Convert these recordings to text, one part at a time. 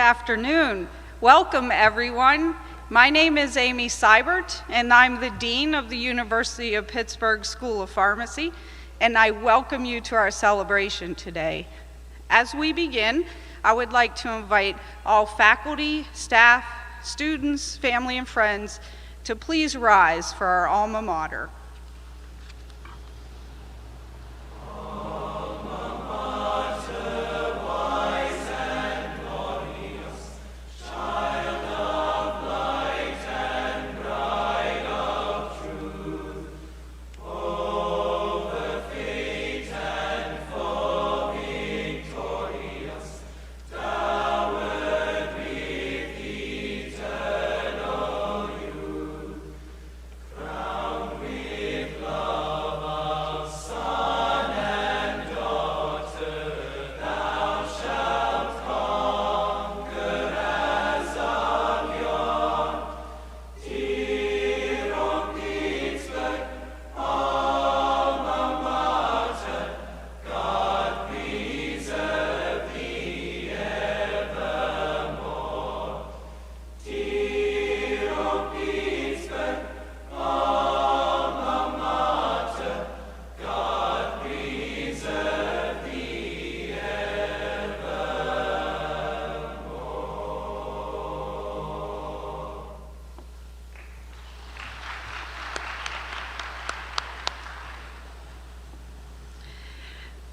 afternoon. Welcome, everyone. My name is Amy Seibert, and I'm the Dean of the University of Pittsburgh School of Pharmacy, and I welcome you to our celebration today. As we begin, I would like to invite all faculty, staff, students, family, and friends to please rise for our alma mater.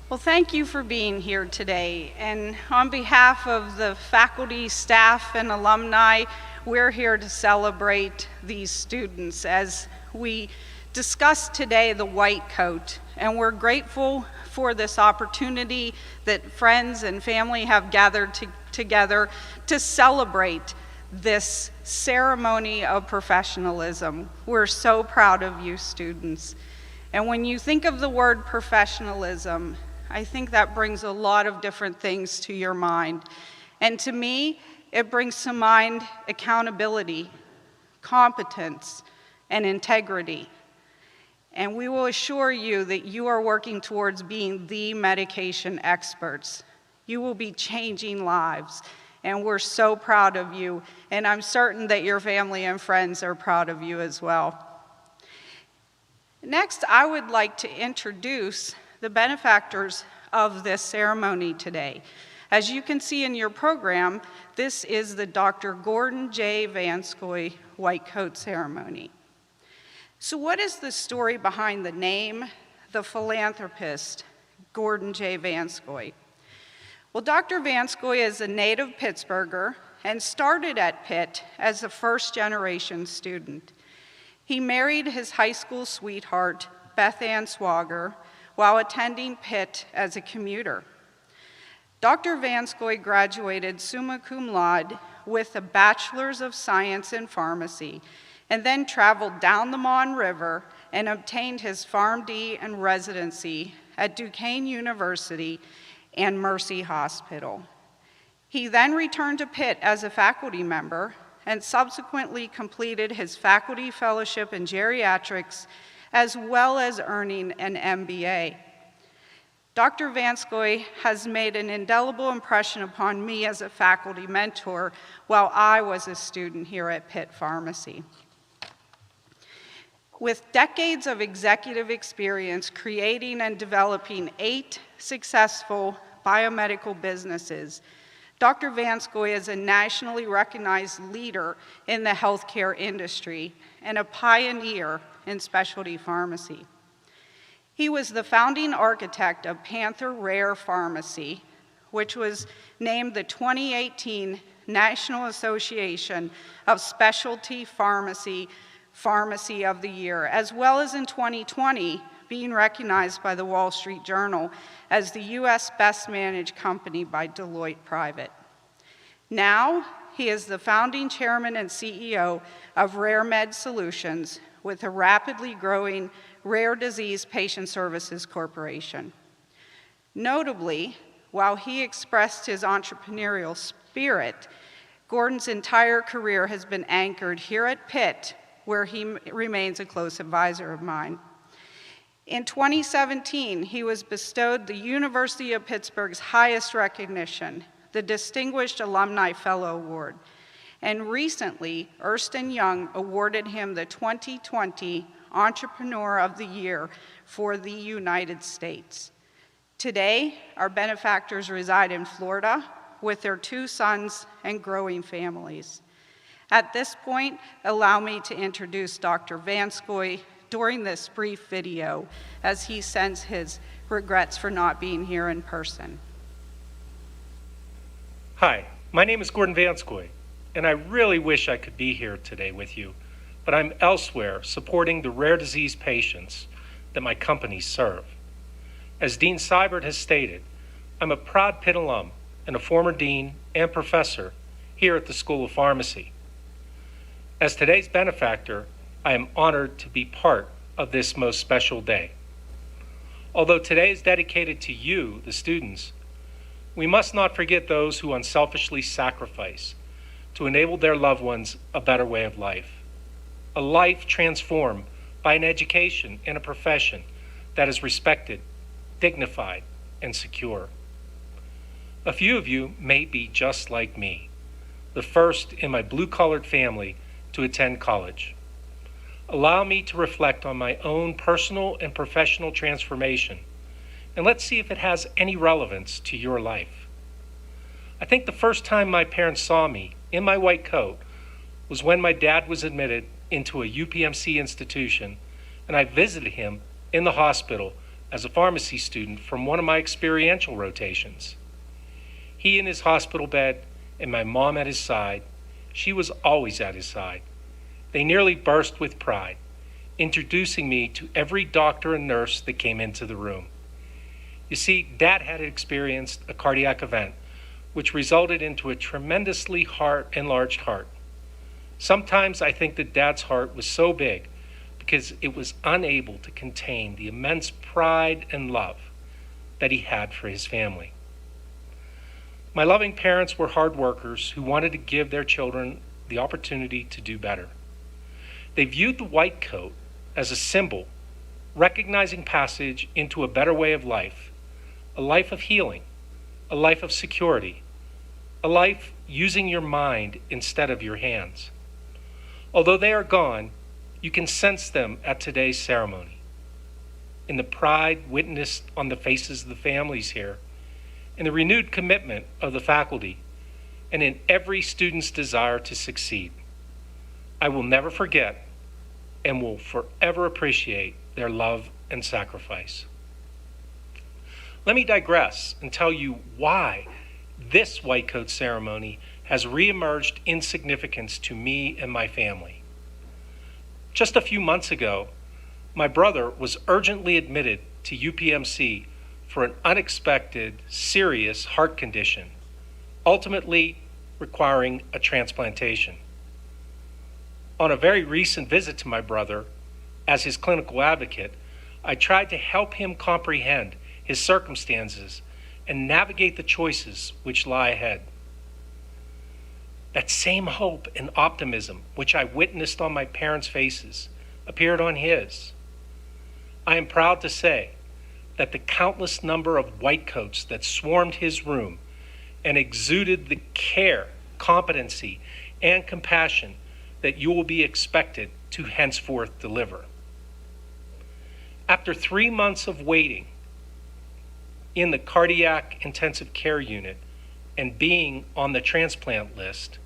Well, thank you for being here today. And on behalf of the faculty, staff, and alumni, we're here to celebrate these students as we discuss today the white coat. And we're grateful for this opportunity that friends and family have gathered together to celebrate this ceremony of professionalism. We're so proud of you, students. And when you think of the word professionalism, I think that brings a lot of different things to your mind. And to me, it brings to mind accountability, competence, and integrity. And we will assure you that you are working towards being the medication experts. You will be changing lives, and we're so proud of you, and I'm certain that your family and friends are proud of you as well. Next, I would like to introduce the benefactors of this ceremony today. As you can see in your program, this is the Dr. Gordon J. Vanscoy White Coat Ceremony. So what is the story behind the name, the philanthropist, Gordon J. Vanscoy? Well, Dr. Vanscoy is a native Pittsburgher and started at Pitt as a first-generation student. He married his high school sweetheart, Beth Ann Swager, while attending Pitt as a commuter. Dr. Vanscoy graduated summa cum laude with a Bachelor's of Science in Pharmacy, and then traveled down the Mon River and obtained his PharmD and residency at Duquesne University and Mercy Hospital. He then returned to Pitt as a faculty member and subsequently completed his faculty fellowship in geriatrics, as well as earning an MBA. Dr. Vanscoy has made an indelible impression upon me as a faculty mentor while I was a student here at Pitt Pharmacy. With decades of executive experience creating and developing 8 successful biomedical businesses, Dr. Vanscoy is a nationally recognized leader in the healthcare industry and a pioneer in specialty pharmacy. He was the founding architect of Panther Rare Pharmacy, which was named the 2018 National Association of Specialty Pharmacy Pharmacy of the Year, as well as in 2020 being recognized by the Wall Street Journal as the U.S. Best Managed Company by Deloitte Private. Now, he is the founding chairman and CEO of Rare Med Solutions, with a rapidly growing rare disease patient services corporation. Notably, while he expressed his entrepreneurial spirit, Gordon's entire career has been anchored here at Pitt, where he remains a close advisor of mine. In 2017, he was bestowed the University of Pittsburgh's highest recognition, the Distinguished Alumni Fellow Award. And recently, Ernst & Young awarded him the 2020 Entrepreneur of the Year for the United States. Today, our benefactors reside in Florida with their 2 sons and growing families. At this point, allow me to introduce Dr. Vanscoy during this brief video as he sends his regrets for not being here in person. Hi, my name is Gordon Vanscoy, and I really wish I could be here today with you, but I'm elsewhere supporting the rare disease patients that my companies serve. As Dean Seibert has stated, I'm a proud Pitt alum and a former dean and professor here at the School of Pharmacy. As today's benefactor, I am honored to be part of this most special day. Although today is dedicated to you, the students, we must not forget those who unselfishly sacrifice to enable their loved ones a better way of life. A life transformed by an education and a profession that is respected, dignified, and secure. A few of you may be just like me, the first in my blue-collared family to attend college. Allow me to reflect on my own personal and professional transformation, and let's see if it has any relevance to your life. I think the first time my parents saw me in my white coat was when my dad was admitted into a UPMC institution, and I visited him in the hospital as a pharmacy student from one of my experiential rotations. He in his hospital bed and my mom at his side. She was always at his side. They nearly burst with pride, introducing me to every doctor and nurse that came into the room. You see, Dad had experienced a cardiac event which resulted into a tremendously enlarged heart. Sometimes I think that Dad's heart was so big because it was unable to contain the immense pride and love that he had for his family. My loving parents were hard workers who wanted to give their children the opportunity to do better. They viewed the white coat as a symbol, recognizing passage into a better way of life, a life of healing, a life of security, a life using your mind instead of your hands. Although they are gone, you can sense them at today's ceremony. In the pride witnessed on the faces of the families here, in the renewed commitment of the faculty, and in every student's desire to succeed. I will never forget and will forever appreciate their love and sacrifice. Let me digress and tell you why this white coat ceremony has reemerged in significance to me and my family. Just a few months ago, my brother was urgently admitted to UPMC for an unexpected, serious heart condition, ultimately requiring a transplantation. On a very recent visit to my brother, as his clinical advocate, I tried to help him comprehend his circumstances and navigate the choices which lie ahead. That same hope and optimism which I witnessed on my parents' faces appeared on his. I am proud to say that the countless number of white coats that swarmed his room and exuded the care, competency, and compassion that you will be expected to henceforth deliver. After 3 months of waiting in the cardiac intensive care unit and being on the transplant list,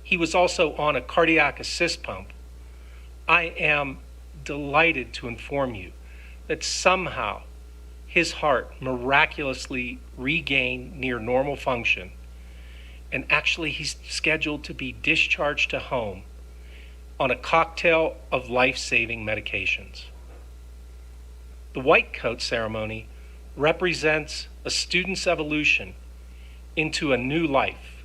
he was also on a cardiac assist pump. I am delighted to inform you that somehow his heart miraculously regained near normal function, and actually he's scheduled to be discharged to home on a cocktail of life-saving medications. The white coat ceremony represents a student's evolution into a new life,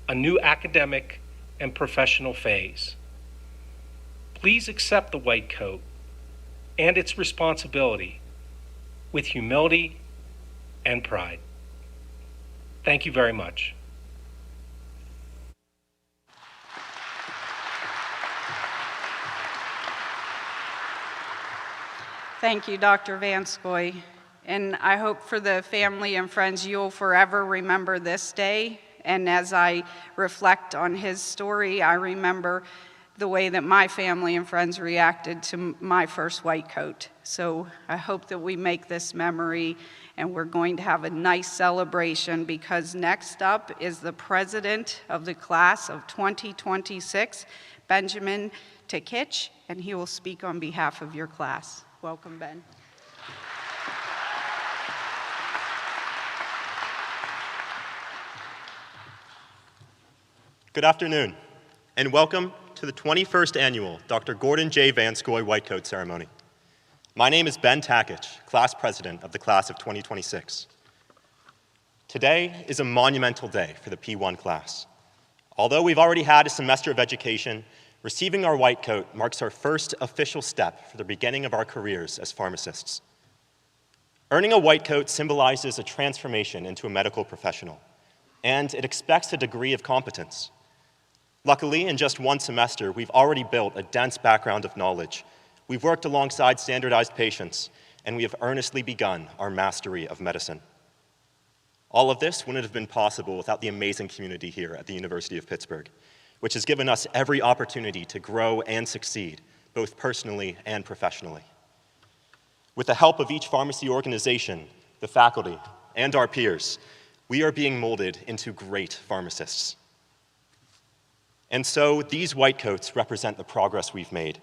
a new academic and professional phase. Please accept the white coat and its responsibility with humility and pride. Thank you very much. Thank you, Dr. Vanscoy. And I hope for the family and friends you'll forever remember this day. And as I reflect on his story, I remember the way that my family and friends reacted to my first white coat. So I hope that we make this memory, and we're going to have a nice celebration, because next up is the president of the class of 2026, Benjamin Takich, and he will speak on behalf of your class. Welcome, Ben. Good afternoon, and welcome to the 21st annual Dr. Gordon J. Vanscoy White Coat Ceremony. My name is Ben Takich, class president of the class of 2026. Today is a monumental day for the P1 class. Although we've already had a semester of education, receiving our white coat marks our first official step for the beginning of our careers as pharmacists. Earning a white coat symbolizes a transformation into a medical professional, and it expects a degree of competence. Luckily, in just one semester, we've already built a dense background of knowledge. We've worked alongside standardized patients, and we have earnestly begun our mastery of medicine. All of this wouldn't have been possible without the amazing community here at the University of Pittsburgh, which has given us every opportunity to grow and succeed, both personally and professionally. With the help of each pharmacy organization, the faculty, and our peers, we are being molded into great pharmacists. And so these white coats represent the progress we've made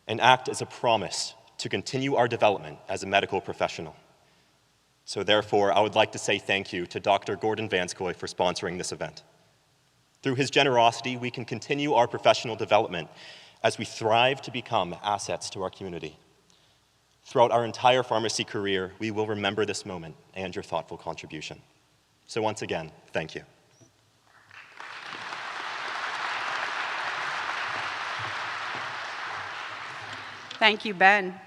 and act as a promise to continue our development as a medical professional. So therefore, I would like to say thank you to Dr. Gordon Vanscoy for sponsoring this event. Through his generosity, we can continue our professional development as we thrive to become assets to our community. Throughout our entire pharmacy career, we will remember this moment and your thoughtful contribution. So once again, thank you. Thank you, Ben.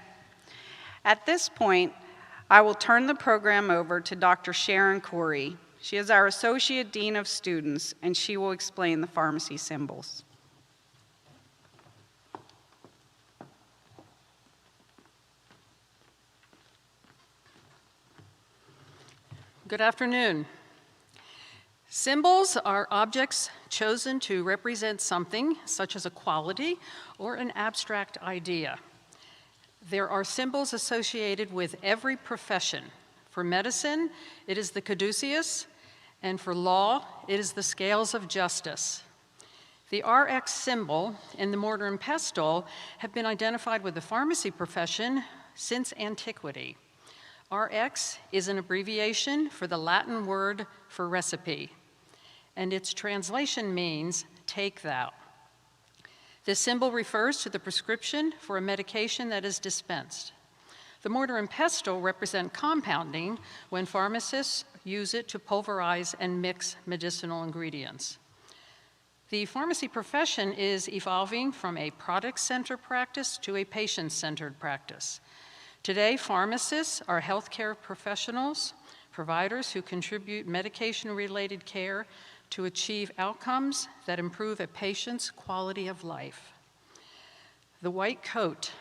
At this point, I will turn the program over to Dr. Sharon Corey. She is our Associate Dean of Students, and she will explain the pharmacy symbols. Good afternoon. Symbols are objects chosen to represent something, such as a quality or an abstract idea. There are symbols associated with every profession. For medicine, it is the caduceus, and for law, it is the scales of justice. The RX symbol and the mortar and pestle have been identified with the pharmacy profession since antiquity. RX is an abbreviation for the Latin word for recipe, and its translation means take thou. This symbol refers to the prescription for a medication that is dispensed. The mortar and pestle represent compounding when pharmacists use it to pulverize and mix medicinal ingredients. The pharmacy profession is evolving from a product-centered practice to a patient-centered practice. Today, pharmacists are healthcare professionals, providers who contribute medication-related care to achieve outcomes that improve a patient's quality of life. The white coat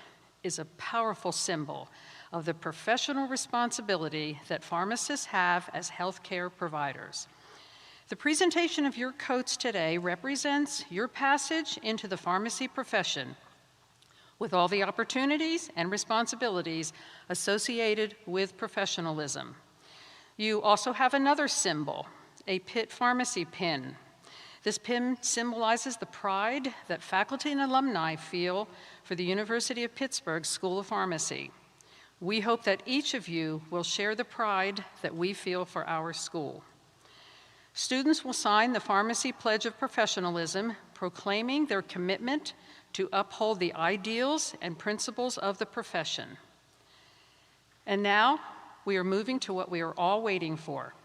is a powerful symbol of the professional responsibility that pharmacists have as healthcare providers. The presentation of your coats today represents your passage into the pharmacy profession with all the opportunities and responsibilities associated with professionalism. You also have another symbol, a Pitt Pharmacy pin. This pin symbolizes the pride that faculty and alumni feel for the University of Pittsburgh School of Pharmacy. We hope that each of you will share the pride that we feel for our school. Students will sign the Pharmacy Pledge of Professionalism, proclaiming their commitment to uphold the ideals and principles of the profession. And now, we are moving to what we are all waiting for,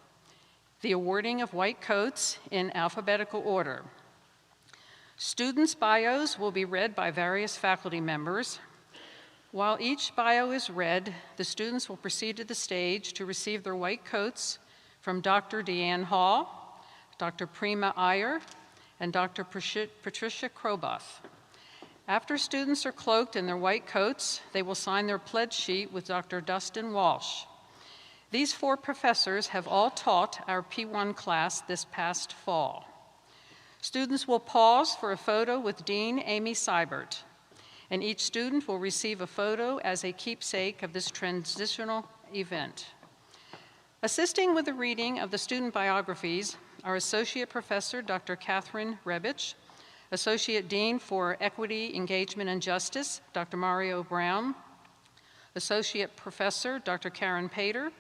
the awarding of white coats in alphabetical order. Students' bios will be read by various faculty members. While each bio is read, the students will proceed to the stage to receive their white coats from Dr. Deanne Hall, Dr. Prima Iyer, and Dr. Patricia Kroboth. After students are cloaked in their white coats, they will sign their pledge sheet with Dr. Dustin Walsh. These 4 professors have all taught our P1 class this past fall. Students will pause for a photo with Dean Amy Seibert, and each student will receive a photo as a keepsake of this transitional event. Assisting with the reading of the student biographies are Associate Professor Dr. Catherine Rebich, Associate Dean for Equity, Engagement, and Justice, Dr. Mario Brown, Associate Professor Dr. Karen Pater,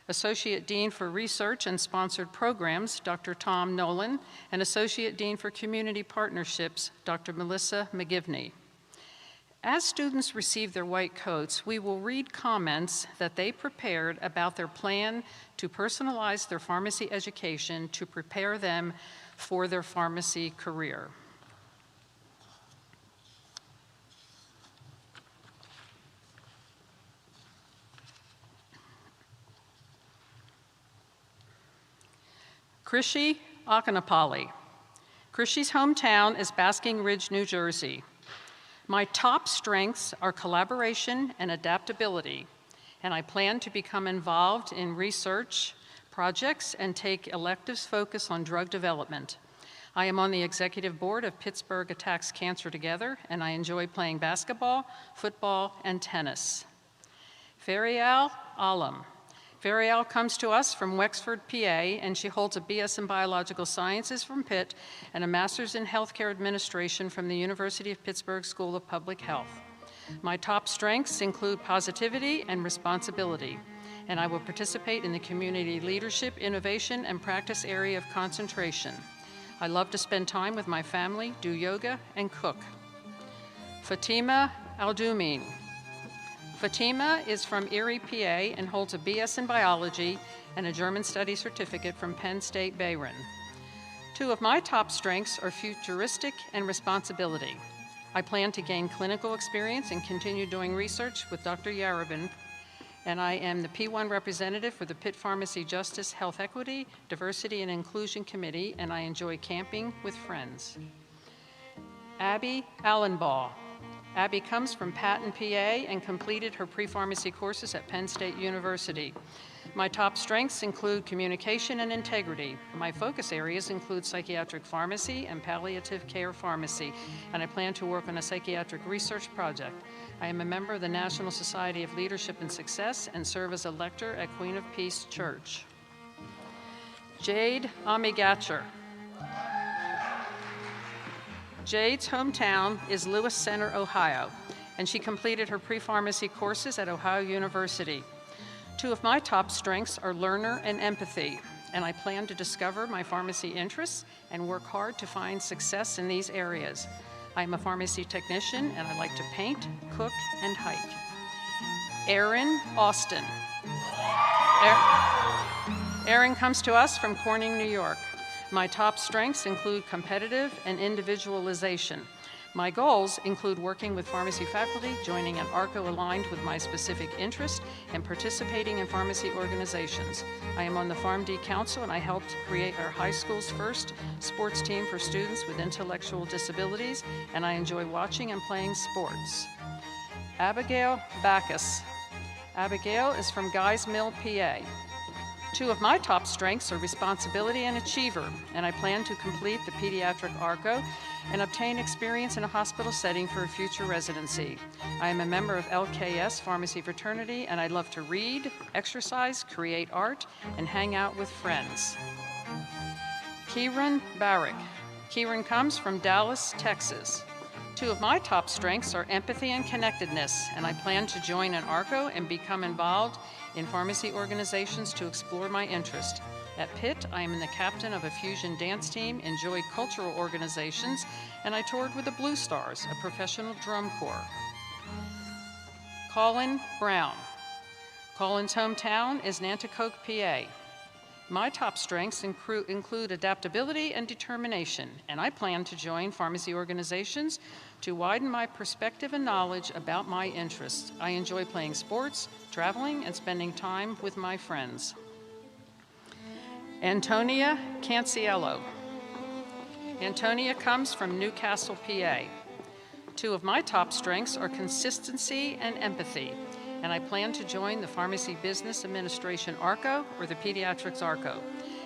Associate Dean for Research and Sponsored Programs, Dr. Tom Nolan, and Associate Dean for Community Partnerships, Dr. Melissa McGivney. As students receive their white coats, we will read comments that they prepared about their plan to personalize their pharmacy education to prepare them for their pharmacy career. Krishi Akanapali. Krishi's hometown is Basking Ridge, New Jersey. My top strengths are collaboration and adaptability, and I plan to become involved in research projects and take electives focused on drug development. I am on the executive board of Pittsburgh Attacks Cancer Together, and I enjoy playing basketball, football, and tennis. Farial Alam. Farial comes to us from Wexford, PA, and she holds a BS in Biological Sciences from Pitt and a Master's in Healthcare Administration from the University of Pittsburgh School of Public Health. My top strengths include positivity and responsibility, and I will participate in the community leadership, innovation, and practice area of concentration. I love to spend time with my family, do yoga, and cook. Fatima Aldoumin. Fatima is from Erie, PA, and holds a BS in Biology and a German Studies certificate from Penn State Bayron. 2 of my top strengths are futuristic and responsibility. I plan to gain clinical experience and continue doing research with Dr. Yarabin, and I am the P1 representative for the Pitt Pharmacy Justice, Health Equity, Diversity, and Inclusion Committee, and I enjoy camping with friends. Abby Allenbaugh. Abby comes from Patton, PA, and completed her pre-pharmacy courses at Penn State University. My top strengths include communication and integrity. My focus areas include psychiatric pharmacy and palliative care pharmacy, and I plan to work on a psychiatric research project. I am a member of the National Society of Leadership and Success and serve as a lector at Queen of Peace Church. Jade Amigatcher. Jade's hometown is Lewis Center, Ohio, and she completed her pre-pharmacy courses at Ohio University. 2 of my top strengths are learner and empathy, and I plan to discover my pharmacy interests and work hard to find success in these areas. I am a pharmacy technician, and I like to paint, cook, and hike. Erin Austin. Erin comes to us from Corning, New York. My top strengths include competitive and individualization. My goals include working with pharmacy faculty, joining an ARCO aligned with my specific interest, and participating in pharmacy organizations. I am on the PharmD Council, and I helped create our high school's first sports team for students with intellectual disabilities, and I enjoy watching and playing sports. Abigail Backus. Abigail is from Guys Mill, PA. 2 of my top strengths are responsibility and achiever, and I plan to complete the pediatric ARCO and obtain experience in a hospital setting for a future residency. I am a member of LKS Pharmacy Fraternity, and I love to read, exercise, create art, and hang out with friends. Kieran Barrick. Kieran comes from Dallas, Texas. 2 of my top strengths are empathy and connectedness, and I plan to join an ARCO and become involved in pharmacy organizations to explore my interest. At Pitt, I am the captain of a fusion dance team, enjoy cultural organizations, and I toured with the Blue Stars, a professional drum corps. Colin Brown. Colin's hometown is Nanticoke, PA. My top strengths include adaptability and determination, and I plan to join pharmacy organizations to widen my perspective and knowledge about my interests. I enjoy playing sports, traveling, and spending time with my friends. Antonia Canciello. Antonia comes from Newcastle, PA. 2 of my top strengths are consistency and empathy, and I plan to join the Pharmacy Business Administration ARCO or the Pediatrics ARCO.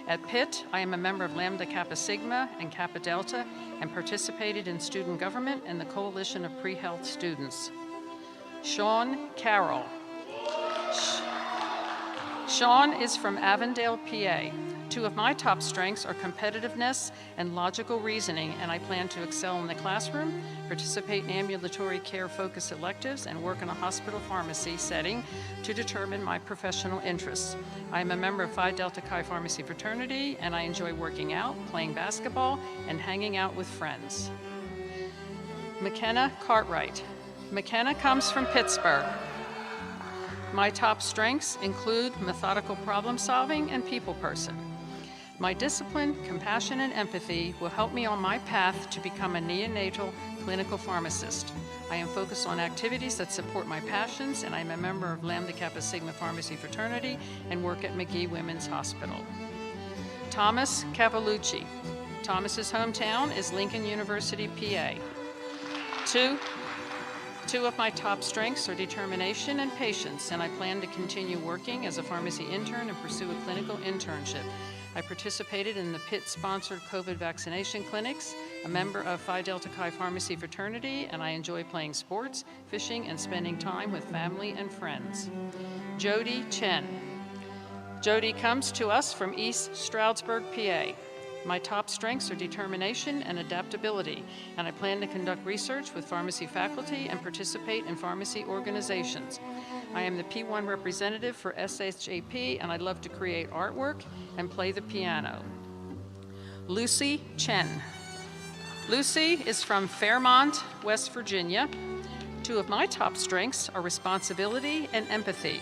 At Pitt, I am a member of Lambda Kappa Sigma and Kappa Delta and participated in student government and the Coalition of Pre-Health Students. Sean Carroll. Sean is from Avondale, PA. Two of my top strengths are competitiveness and logical reasoning, and I plan to excel in the classroom, participate in ambulatory care focused electives, and work in a hospital pharmacy setting to determine my professional interests. I am a member of Phi Delta Chi Pharmacy Fraternity, and I enjoy working out, playing basketball, and hanging out with friends. McKenna Cartwright. McKenna comes from Pittsburgh. My top strengths include methodical problem solving and people person. My discipline, compassion, and empathy will help me on my path to become a neonatal clinical pharmacist. I am focused on activities that support my passions, and I am a member of Lambda Kappa Sigma Pharmacy Fraternity and work at McGee Women's Hospital. Thomas Cavalucci. Thomas's hometown is Lincoln University, PA. Two of my top strengths are determination and patience, and I plan to continue working as a pharmacy intern and pursue a clinical internship. I participated in the Pitt-sponsored COVID vaccination clinics, a member of Phi Delta Chi Pharmacy Fraternity, and I enjoy playing sports, fishing, and spending time with family and friends. Jody Chen. Jody comes to us from East Stroudsburg, PA. My top strengths are determination and adaptability, and I plan to conduct research with pharmacy faculty and participate in pharmacy organizations. I am the P1 representative for SHAP, and I love to create artwork and play the piano. Lucy Chen. Lucy is from Fairmont, West Virginia. Two of my top strengths are responsibility and empathy.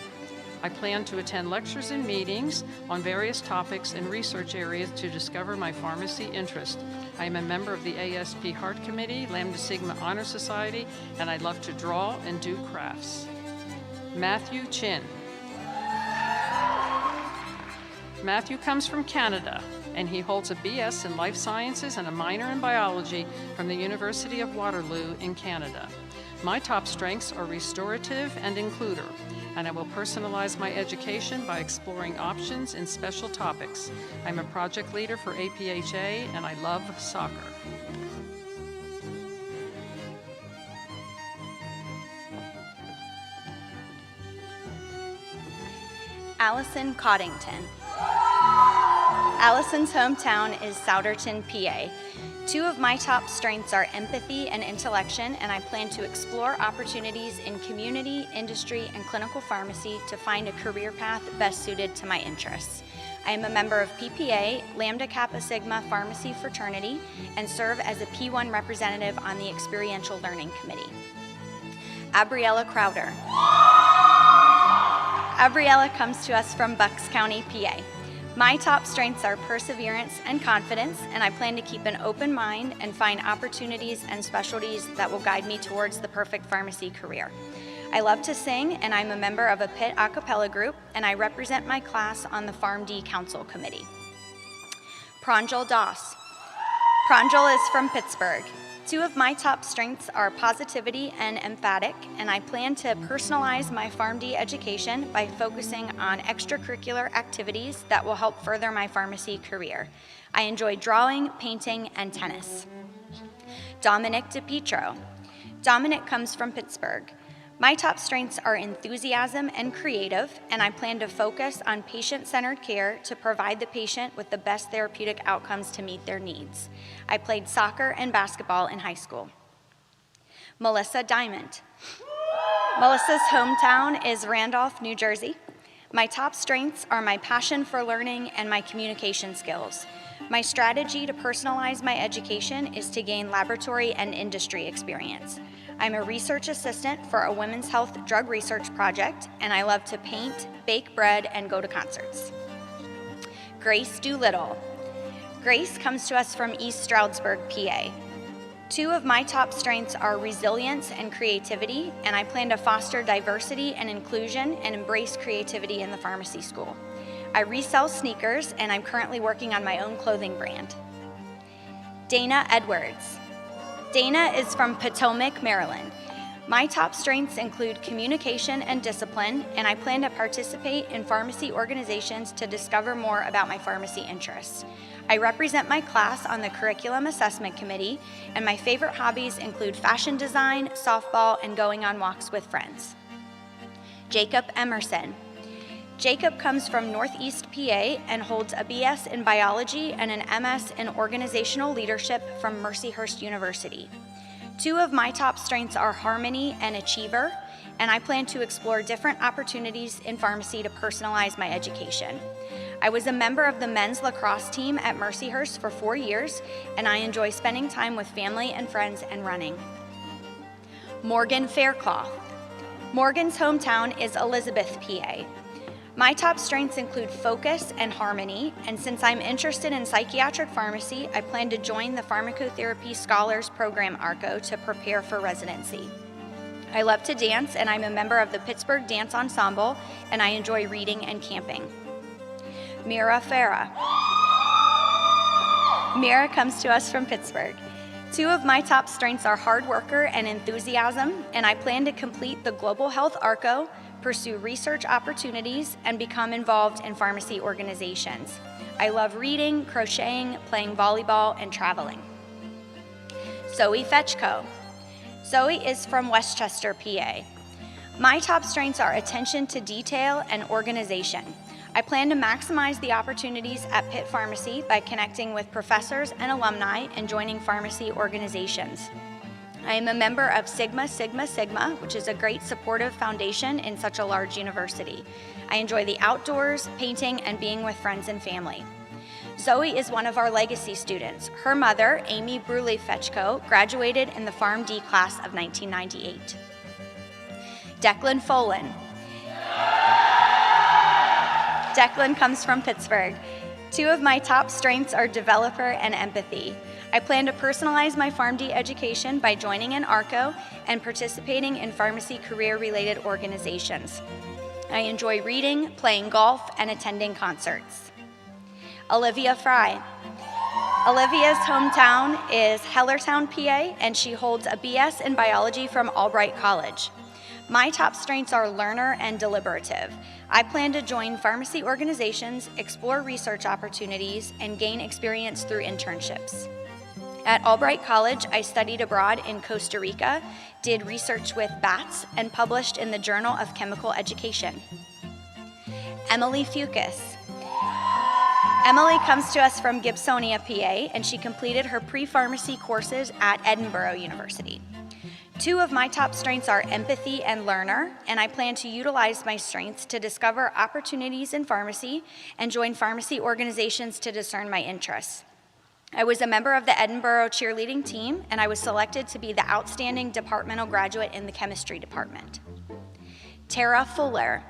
I plan to attend lectures and meetings on various topics and research areas to discover my pharmacy interest. I am a member of the ASP Heart Committee, Lambda Sigma Honor Society, and I love to draw and do crafts. Matthew Chin. Matthew comes from Canada, and he holds a BS in Life Sciences and a minor in Biology from the University of Waterloo in Canada. My top strengths are restorative and includer, and I will personalize my education by exploring options in special topics. I'm a project leader for APHA, and I love soccer. Allison Coddington. Allison's hometown is Souderton, PA. Two of my top strengths are empathy and intellection, and I plan to explore opportunities in community, industry, and clinical pharmacy to find a career path best suited to my interests. I am a member of PPA, Lambda Kappa Sigma Pharmacy Fraternity, and serve as a P1 representative on the Experiential Learning Committee. Abriella Crowder. Abriella comes to us from Bucks County, PA. My top strengths are perseverance and confidence, and I plan to keep an open mind and find opportunities and specialties that will guide me towards the perfect pharmacy career. I love to sing, and I'm a member of a Pitt a cappella group, and I represent my class on the PharmD Council Committee. Pranjal Das. Pranjal is from Pittsburgh. Two of my top strengths are positivity and emphatic, and I plan to personalize my PharmD education by focusing on extracurricular activities that will help further my pharmacy career. I enjoy drawing, painting, and tennis. Dominic DiPietro. Dominic comes from Pittsburgh. My top strengths are enthusiasm and creative, and I plan to focus on patient-centered care to provide the patient with the best therapeutic outcomes to meet their needs. I played soccer and basketball in high school. Melissa Diamond. Melissa's hometown is Randolph, New Jersey. My top strengths are my passion for learning and my communication skills. My strategy to personalize my education is to gain laboratory and industry experience. I'm a research assistant for a women's health drug research project, and I love to paint, bake bread, and go to concerts. Grace Doolittle. Grace comes to us from East Stroudsburg, PA. Two of my top strengths are resilience and creativity, and I plan to foster diversity and inclusion and embrace creativity in the pharmacy school. I resell sneakers, and I'm currently working on my own clothing brand. Dana Edwards. Dana is from Potomac, Maryland. My top strengths include communication and discipline, and I plan to participate in pharmacy organizations to discover more about my pharmacy interests. I represent my class on the Curriculum Assessment Committee, and my favorite hobbies include fashion design, softball, and going on walks with friends. Jacob Emerson. Jacob comes from Northeast PA and holds a BS in biology and an MS in organizational leadership from Mercyhurst University. Two of my top strengths are harmony and achiever, and I plan to explore different opportunities in pharmacy to personalize my education. I was a member of the men's lacrosse team at Mercyhurst for 4 years, and I enjoy spending time with family and friends and running. Morgan Faircloth. Morgan's hometown is Elizabeth, PA. My top strengths include focus and harmony, and since I'm interested in psychiatric pharmacy, I plan to join the Pharmacotherapy Scholars Program ARCO to prepare for residency. I love to dance, and I'm a member of the Pittsburgh Dance Ensemble, and I enjoy reading and camping. Mira Farah. Mira comes to us from Pittsburgh. Two of my top strengths are hard worker and enthusiasm, and I plan to complete the Global Health ARCO, pursue research opportunities, and become involved in pharmacy organizations. I love reading, crocheting, playing volleyball, and traveling. Zoe Fetchko. Zoe is from Westchester, PA. My top strengths are attention to detail and organization. I plan to maximize the opportunities at Pitt Pharmacy by connecting with professors and alumni and joining pharmacy organizations. I am a member of Sigma Sigma Sigma, which is a great supportive foundation in such a large university. I enjoy the outdoors, painting, and being with friends and family. Zoe is one of our legacy students. Her mother, Amy Bruley Fetchko, graduated in the PharmD class of 1998. Declan Folan. Declan comes from Pittsburgh. Two of my top strengths are developer and empathy. I plan to personalize my PharmD education by joining an ARCO and participating in pharmacy career-related organizations. I enjoy reading, playing golf, and attending concerts. Olivia Fry. Olivia's hometown is Hellertown, PA, and she holds a BS in biology from Albright College. My top strengths are learner and deliberative. I plan to join pharmacy organizations, explore research opportunities, and gain experience through internships. At Albright College, I studied abroad in Costa Rica, did research with bats, and published in the Journal of Chemical Education. Emily Fucus. Emily comes to us from Gibsonia, PA, and she completed her pre-pharmacy courses at Edinburgh University. Two of my top strengths are empathy and learner, and I plan to utilize my strengths to discover opportunities in pharmacy and join pharmacy organizations to discern my interests. I was a member of the Edinburgh cheerleading team, and I was selected to be the outstanding departmental graduate in the chemistry department. Tara Fuller.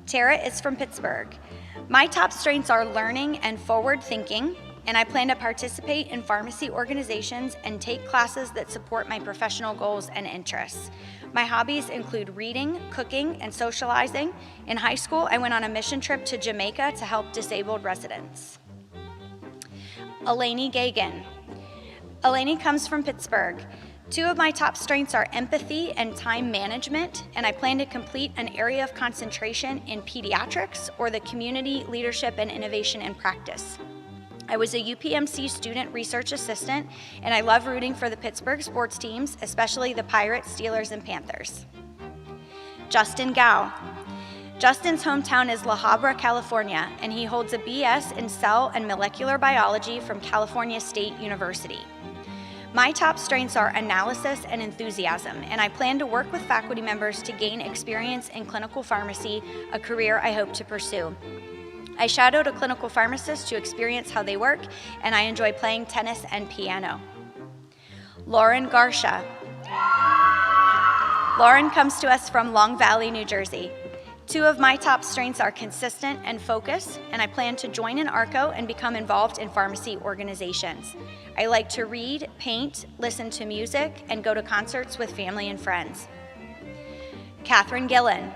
Tara is from Pittsburgh. My top strengths are learning and forward thinking, and I plan to participate in pharmacy organizations and take classes that support my professional goals and interests. My hobbies include reading, cooking, and socializing. In high school, I went on a mission trip to Jamaica to help disabled residents. Eleni Gagan. Eleni comes from Pittsburgh. Two of my top strengths are empathy and time management, and I plan to complete an area of concentration in pediatrics or the community leadership and innovation in practice. I was a UPMC student research assistant, and I love rooting for the Pittsburgh sports teams, especially the Pirates, Steelers, and Panthers. Justin Gao. Justin's hometown is La Habra, California, and he holds a BS in cell and molecular biology from California State University. My top strengths are analysis and enthusiasm, and I plan to work with faculty members to gain experience in clinical pharmacy, a career I hope to pursue. I shadowed a clinical pharmacist to experience how they work, and I enjoy playing tennis and piano. Lauren Garsha. Lauren comes to us from Long Valley, New Jersey. Two of my top strengths are consistent and focus, and I plan to join an ARCO and become involved in pharmacy organizations. I like to read, paint, listen to music, and go to concerts with family and friends. Catherine Gillen.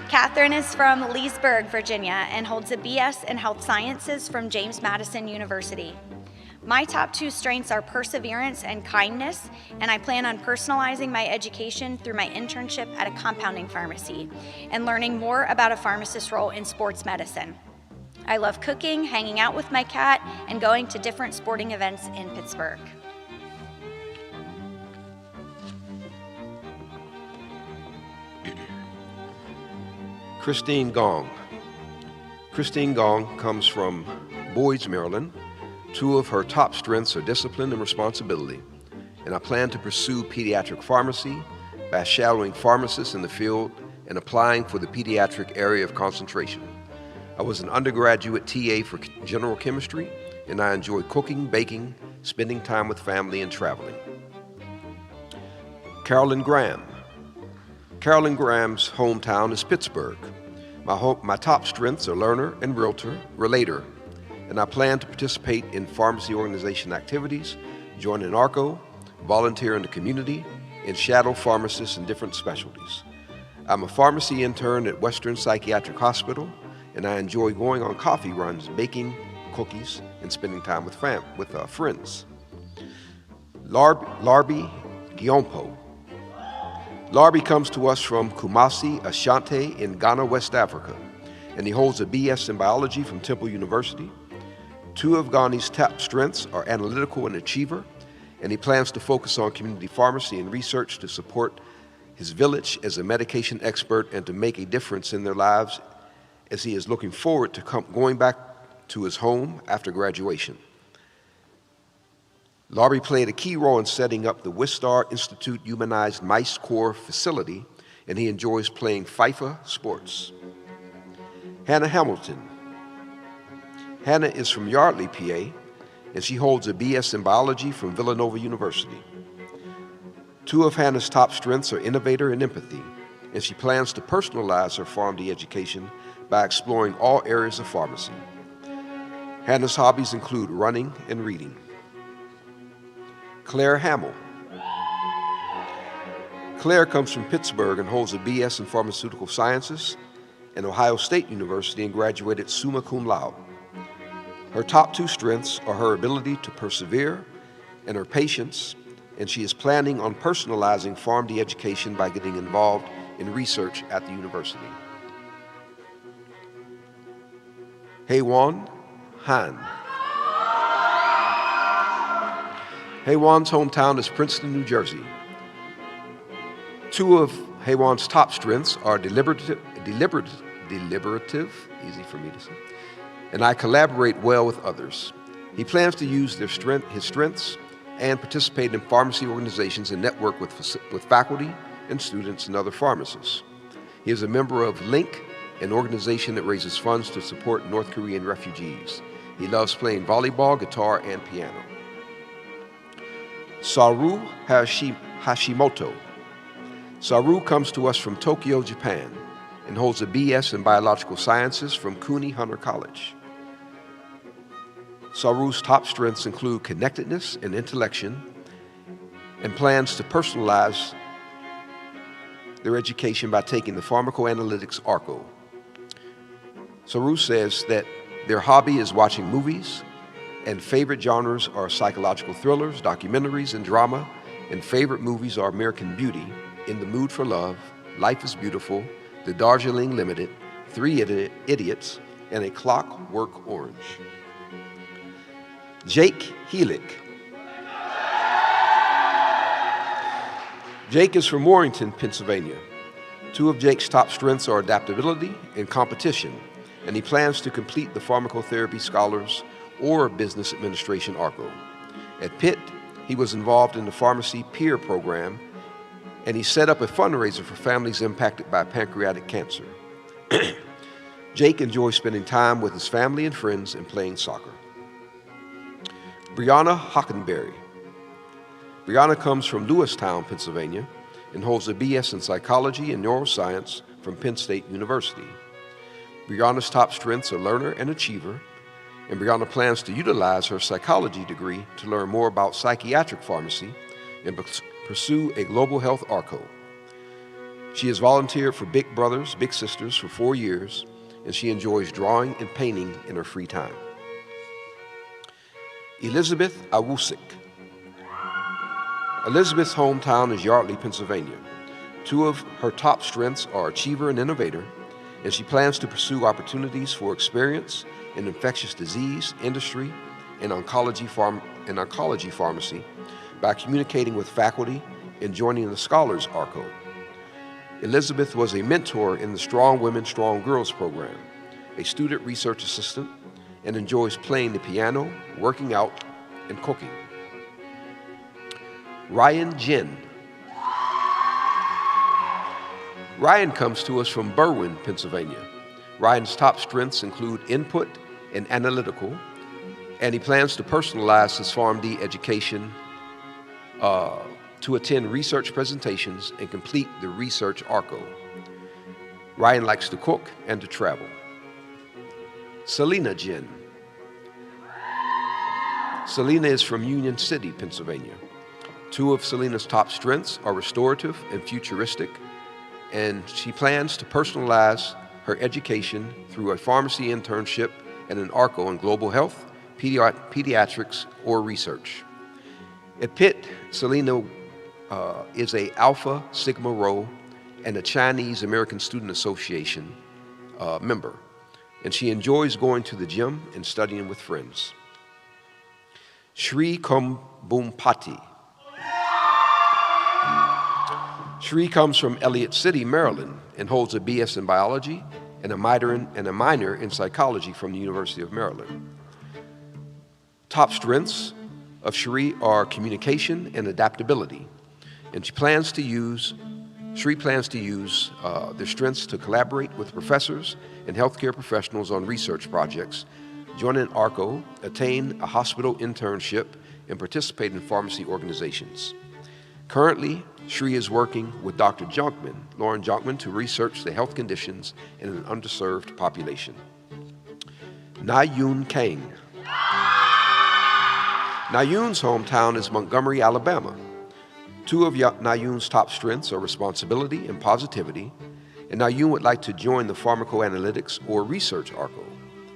Catherine is from Leesburg, Virginia, and holds a BS in health sciences from James Madison University. My top 2 strengths are perseverance and kindness, and I plan on personalizing my education through my internship at a compounding pharmacy and learning more about a pharmacist's role in sports medicine. I love cooking, hanging out with my cat, and going to different sporting events in Pittsburgh. Christine Gong. Christine Gong comes from Boyd's, Maryland. 2 of her top strengths are discipline and responsibility, and I plan to pursue pediatric pharmacy by shadowing pharmacists in the field and applying for the pediatric area of concentration. I was an undergraduate TA for general chemistry, and I enjoy cooking, baking, spending time with family, and traveling. Carolyn Graham. Carolyn Graham's hometown is Pittsburgh. My top strengths are learner and relator, and I plan to participate in pharmacy organization activities, join an ARCO, volunteer in the community, and shadow pharmacists in different specialties. I'm a pharmacy intern at Western Psychiatric Hospital, and I enjoy going on coffee runs, baking cookies, and spending time with friends. Larbi Giompo. Larbi comes to us from Kumasi, Ashanti in Ghana, West Africa, and he holds a BS in biology from Temple University. 2 of Ghani's top strengths are analytical and achiever, and he plans to focus on community pharmacy and research to support his village as a medication expert and to make a difference in their lives, as he is looking forward to going back to his home after graduation. Larbi played a key role in setting up the Wistar Institute Humanized Mice Core facility, and he enjoys playing FIFA sports. Hannah Hamilton. Hannah is from Yardley, PA, and she holds a BS in biology from Villanova University. 2 of Hannah's top strengths are innovator and empathy, and she plans to personalize her PharmD education by exploring all areas of pharmacy. Hannah's hobbies include running and reading. Claire Hamill. Claire comes from Pittsburgh and holds a BS in pharmaceutical sciences at Ohio State University and graduated summa cum laude. Her top 2 strengths are her ability to persevere and her patience, and she is planning on personalizing PharmD education by getting involved in research at the university. Haewon Han. Haewon's hometown is Princeton, New Jersey. 2 of Haewon's top strengths are deliberative, easy for me to say, and I collaborate well with others. He plans to use his strengths and participate in pharmacy organizations and network with faculty and students and other pharmacists. He is a member of LINK, an organization that raises funds to support North Korean refugees. He loves playing volleyball, guitar, and piano. Saru Hashimoto. Saru comes to us from Tokyo, Japan, and holds a BS in biological sciences from Cooney Hunter College. Saru's top strengths include connectedness and intellection, and plans to personalize their education by taking the pharmacoanalytics ARCO. Saru says that their hobby is watching movies, and favorite genres are psychological thrillers, documentaries, and drama, and favorite movies are American Beauty, In the Mood for Love, Life is Beautiful, The Darjeeling Limited, 3 Idiots, and A Clockwork Orange. Jake Heelick. Jake is from Warrington, Pennsylvania. 2 of Jake's top strengths are adaptability and competition, and he plans to complete the pharmacotherapy scholars or business administration ARCO. At Pitt, he was involved in the pharmacy peer program, and he set up a fundraiser for families impacted by pancreatic cancer. Jake enjoys spending time with his family and friends and playing soccer. Brianna Hockenberry. Brianna comes from Lewistown, Pennsylvania, and holds a BS in psychology and neuroscience from Penn State University. Brianna's top strengths are learner and achiever, and Brianna plans to utilize her psychology degree to learn more about psychiatric pharmacy and pursue a global health ARCO. She has volunteered for Big Brothers Big Sisters for 4 years, and she enjoys drawing and painting in her free time. Elizabeth Awusik. Elizabeth's hometown is Yardley, Pennsylvania. Two of her top strengths are achiever and innovator, and she plans to pursue opportunities for experience in infectious disease, industry, and oncology pharmacy by communicating with faculty and joining the Scholars ARCO. Elizabeth was a mentor in the Strong Women, Strong Girls program, a student research assistant, and enjoys playing the piano, working out, and cooking. Ryan Jin. Ryan comes to us from Berwyn, Pennsylvania. Ryan's top strengths include input and analytical, and he plans to personalize his PharmD education to attend research presentations and complete the research ARCO. Ryan likes to cook and to travel. Selena Jin. Selena is from Union City, Pennsylvania. Two of Selena's top strengths are restorative and futuristic, and she plans to personalize her education through a pharmacy internship and an ARCO in global health, pediatrics, or research. At Pitt, Selena is a Alpha Sigma Rho and a Chinese American Student Association member, and she enjoys going to the gym and studying with friends. Shri Kumbumpati. Shri comes from Elliott City, Maryland, and holds a BS in biology and a minor in psychology from the University of Maryland. Top strengths of Shri are communication and adaptability, and Shri plans to use their strengths to collaborate with professors and healthcare professionals on research projects, join an ARCO, attain a hospital internship, and participate in pharmacy organizations. Currently, Shri is working with Dr. Lauren Jonkman, to research the health conditions in an underserved population. Nayun Kang. Nayun's hometown is Montgomery, Alabama. Two of Nayun's top strengths are responsibility and positivity, and Nayun would like to join the pharmacoanalytics or research ARCO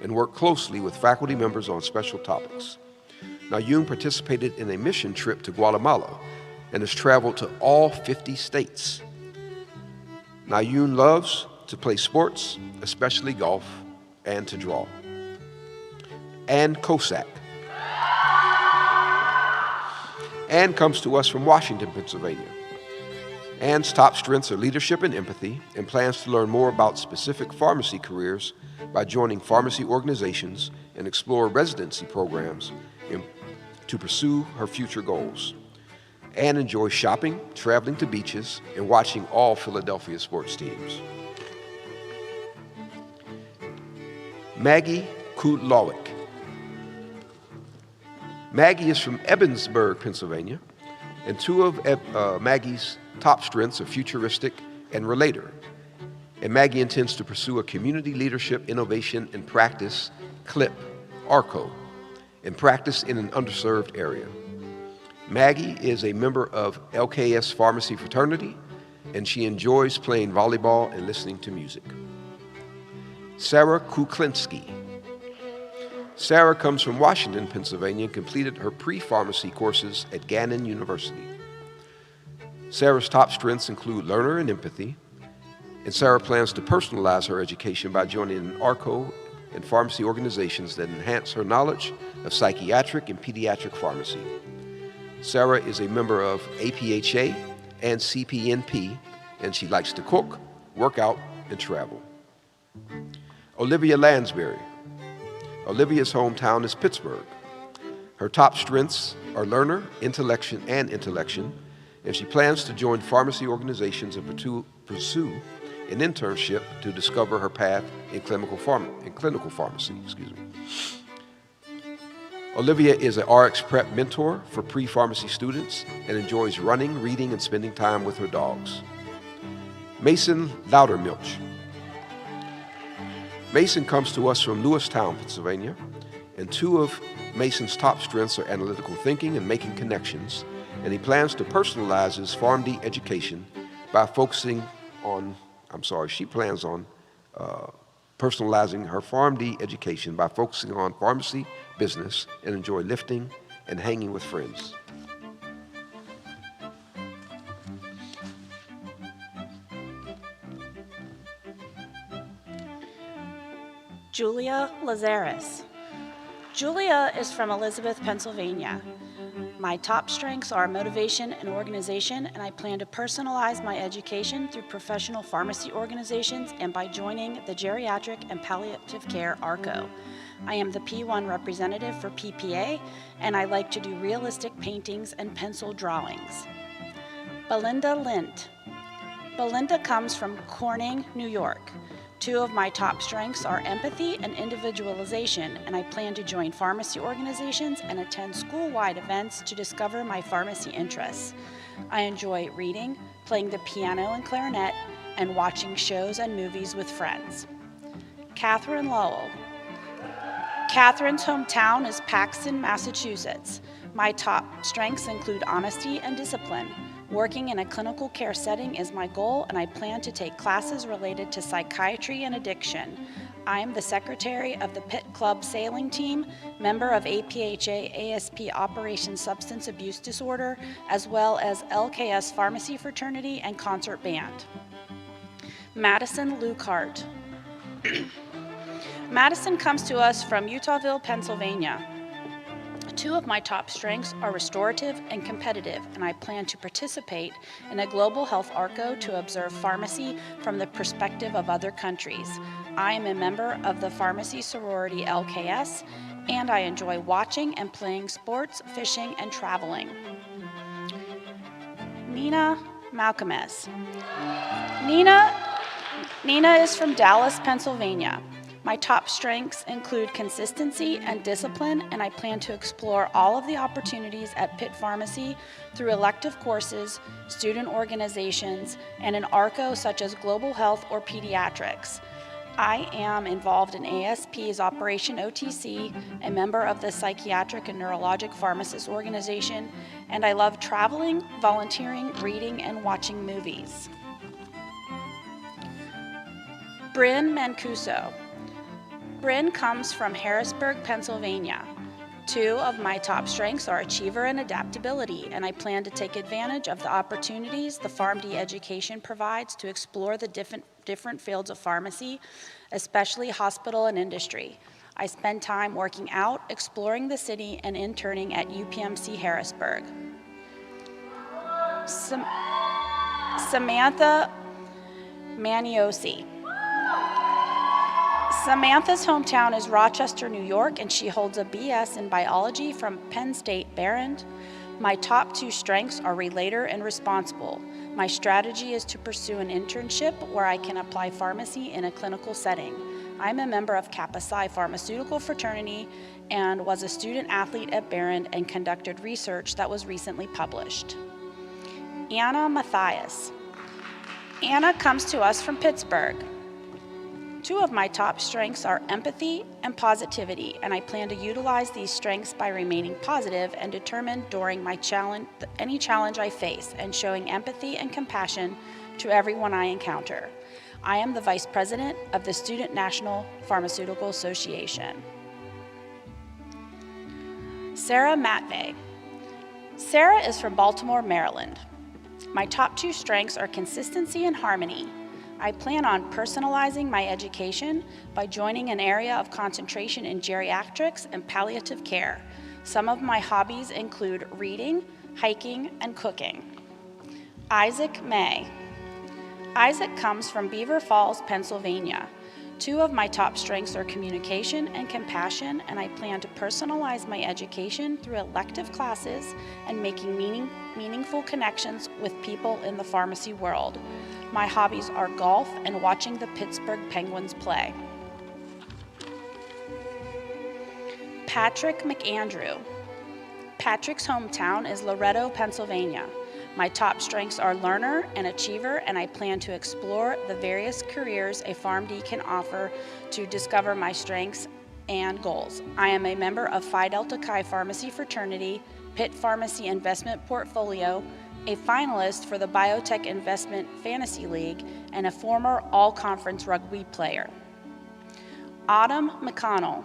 and work closely with faculty members on special topics. Nayun participated in a mission trip to Guatemala and has traveled to all 50 states. Nayun loves to play sports, especially golf, and to draw. Ann Kosak. Ann comes to us from Washington, Pennsylvania. Ann's top strengths are leadership and empathy, and plans to learn more about specific pharmacy careers by joining pharmacy organizations and explore residency programs to pursue her future goals. Ann enjoys shopping, traveling to beaches, and watching all Philadelphia sports teams. Maggie Kudlowick. Maggie is from Ebensburg, Pennsylvania, and two of Maggie's top strengths are futuristic and relator. And Maggie intends to pursue a community leadership, innovation, and practice CLIP, ARCO, and practice in an underserved area. Maggie is a member of LKS Pharmacy Fraternity, and she enjoys playing volleyball and listening to music. Sarah Kuklinski. Sarah comes from Washington, Pennsylvania, and completed her pre-pharmacy courses at Gannon University. Sarah's top strengths include learner and empathy, and Sarah plans to personalize her education by joining an ARCO and pharmacy organizations that enhance her knowledge of psychiatric and pediatric pharmacy. Sarah is a member of APHA and CPNP, and she likes to cook, work out, and travel. Olivia Lansbury. Olivia's hometown is Pittsburgh. Her top strengths are learner, intellection, and she plans to join pharmacy organizations and pursue an internship to discover her path in clinical pharmacy. Olivia is an RX prep mentor for pre-pharmacy students and enjoys running, reading, and spending time with her dogs. Mason Loudermilch. Mason comes to us from Lewistown, Pennsylvania, and two of Mason's top strengths are analytical thinking and making connections, and he plans to personalize his PharmD education by focusing on, she plans on personalizing her PharmD education by focusing on pharmacy business and enjoy lifting and hanging with friends. Julia Lazaris. Julia is from Elizabeth, Pennsylvania. My top strengths are motivation and organization, and I plan to personalize my education through professional pharmacy organizations and by joining the Geriatric and Palliative Care ARCO. I am the P1 representative for PPA, and I like to do realistic paintings and pencil drawings. Belinda Lind. Belinda comes from Corning, New York. Two of my top strengths are empathy and individualization, and I plan to join pharmacy organizations and attend school-wide events to discover my pharmacy interests. I enjoy reading, playing the piano and clarinet, and watching shows and movies with friends. Catherine Lowell. Catherine's hometown is Paxton, Massachusetts. My top strengths include honesty and discipline. Working in a clinical care setting is my goal, and I plan to take classes related to psychiatry and addiction. I am the secretary of the Pitt Club sailing team, member of APHA ASP Operation Substance Abuse Disorder, as well as LKS Pharmacy Fraternity and Concert Band. Madison Lukehart. Madison comes to us from Utahville, Pennsylvania. Two of my top strengths are restorative and competitive, and I plan to participate in a global health ARCO to observe pharmacy from the perspective of other countries. I am a member of the pharmacy sorority LKS, and I enjoy watching and playing sports, fishing, and traveling. Nina Malcolmes. Nina is from Dallas, Pennsylvania. My top strengths include consistency and discipline, and I plan to explore all of the opportunities at Pitt Pharmacy through elective courses, student organizations, and an ARCO such as global health or pediatrics. I am involved in ASP's Operation OTC, a member of the Psychiatric and Neurologic Pharmacists Organization, and I love traveling, volunteering, reading, and watching movies. Bryn Mancuso. Bryn comes from Harrisburg, Pennsylvania. Two of my top strengths are achiever and adaptability, and I plan to take advantage of the opportunities the PharmD education provides to explore the different fields of pharmacy, especially hospital and industry. I spend time working out, exploring the city, and interning at UPMC Harrisburg. Samantha Maniosi. Samantha's hometown is Rochester, New York, and she holds a BS in biology from Penn State Behrend. My top two strengths are relator and responsible. My strategy is to pursue an internship where I can apply pharmacy in a clinical setting. I'm a member of Kappa Psi Pharmaceutical Fraternity and was a student athlete at Behrend and conducted research that was recently published. Anna Matthias. Anna comes to us from Pittsburgh. Two of my top strengths are empathy and positivity, and I plan to utilize these strengths by remaining positive and determined during my any challenge I face, and showing empathy and compassion to everyone I encounter. I am the Vice President of the Student National Pharmaceutical Association. Sarah Matvey. Sarah is from Baltimore, Maryland. My top two strengths are consistency and harmony. I plan on personalizing my education by joining an area of concentration in geriatrics and palliative care. Some of my hobbies include reading, hiking, and cooking. Isaac May. Isaac comes from Beaver Falls, Pennsylvania. Two of my top strengths are communication and compassion, and I plan to personalize my education through elective classes and making meaningful connections with people in the pharmacy world. My hobbies are golf and watching the Pittsburgh Penguins play. Patrick McAndrew. Patrick's hometown is Loretto, Pennsylvania. My top strengths are learner and achiever, and I plan to explore the various careers a PharmD can offer to discover my strengths and goals. I am a member of Phi Delta Chi Pharmacy Fraternity, Pitt Pharmacy Investment Portfolio, a finalist for the Biotech Investment Fantasy League, and a former all-conference rugby player. Autumn McConnell.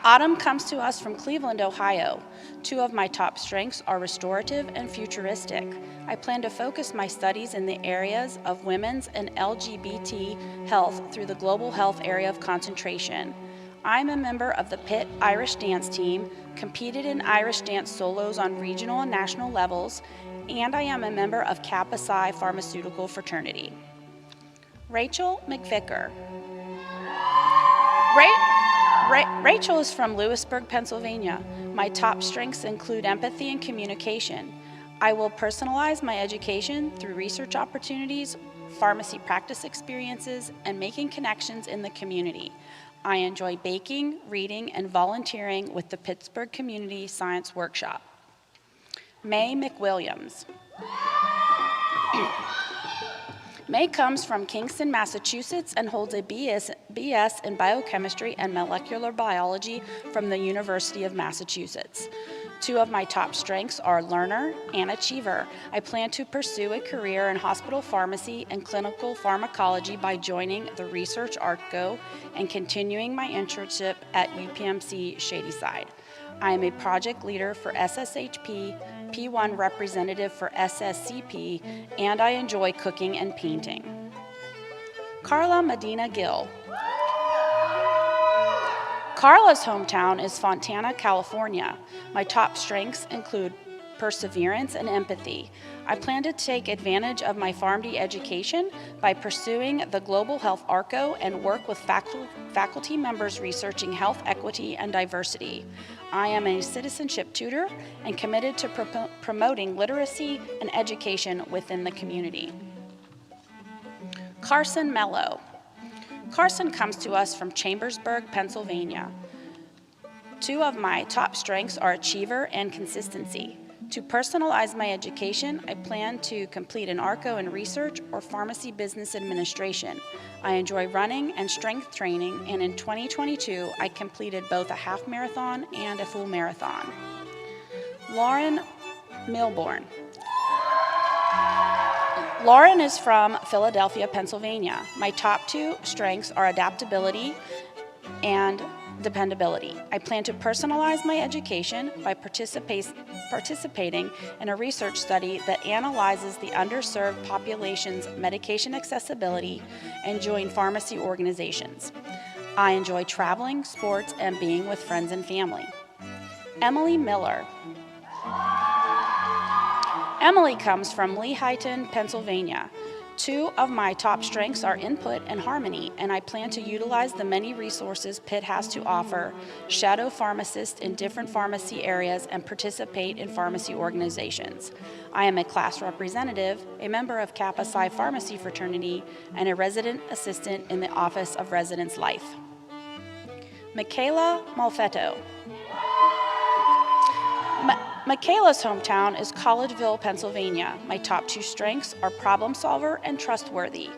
Autumn comes to us from Cleveland, Ohio. Two of my top strengths are restorative and futuristic. I plan to focus my studies in the areas of women's and LGBT health through the global health area of concentration. I'm a member of the Pitt Irish Dance Team, competed in Irish dance solos on regional and national levels, and I am a member of Kappa Psi Pharmaceutical Fraternity. Rachel McVicker. Rachel is from Lewisburg, Pennsylvania. My top strengths include empathy and communication. I will personalize my education through research opportunities, pharmacy practice experiences, and making connections in the community. I enjoy baking, reading, and volunteering with the Pittsburgh Community Science Workshop. May McWilliams. May comes from Kingston, Massachusetts, and holds a BS in biochemistry and molecular biology from the University of Massachusetts. Two of my top strengths are learner and achiever. I plan to pursue a career in hospital pharmacy and clinical pharmacology by joining the Research ARTCO and continuing my internship at UPMC Shadyside. I am a project leader for SSHP, P1 representative for SSCP, and I enjoy cooking and painting. Carla Medina Gill. Carla's hometown is Fontana, California. My top strengths include perseverance and empathy. I plan to take advantage of my PharmD education by pursuing the Global Health ARCO and work with faculty members researching health equity and diversity. I am a citizenship tutor and committed to promoting literacy and education within the community. Carson Mello. Carson comes to us from Chambersburg, Pennsylvania. Two of my top strengths are achiever and consistency. To personalize my education, I plan to complete an ARCO in research or pharmacy business administration. I enjoy running and strength training, and in 2022, I completed both a half marathon and a full marathon. Lauren Milborn. Lauren is from Philadelphia, Pennsylvania. My top two strengths are adaptability and dependability. I plan to personalize my education by participating in a research study that analyzes the underserved population's medication accessibility and join pharmacy organizations. I enjoy traveling, sports, and being with friends and family. Emily Miller. Emily comes from Lehighton, Pennsylvania. Two of my top strengths are input and harmony, and I plan to utilize the many resources Pitt has to offer, shadow pharmacists in different pharmacy areas, and participate in pharmacy organizations. I am a class representative, a member of Kappa Psi Pharmacy Fraternity, and a resident assistant in the Office of Residence Life. Michaela Malfetto. Michaela's hometown is Collegeville, Pennsylvania. My top two strengths are problem solver and trustworthy.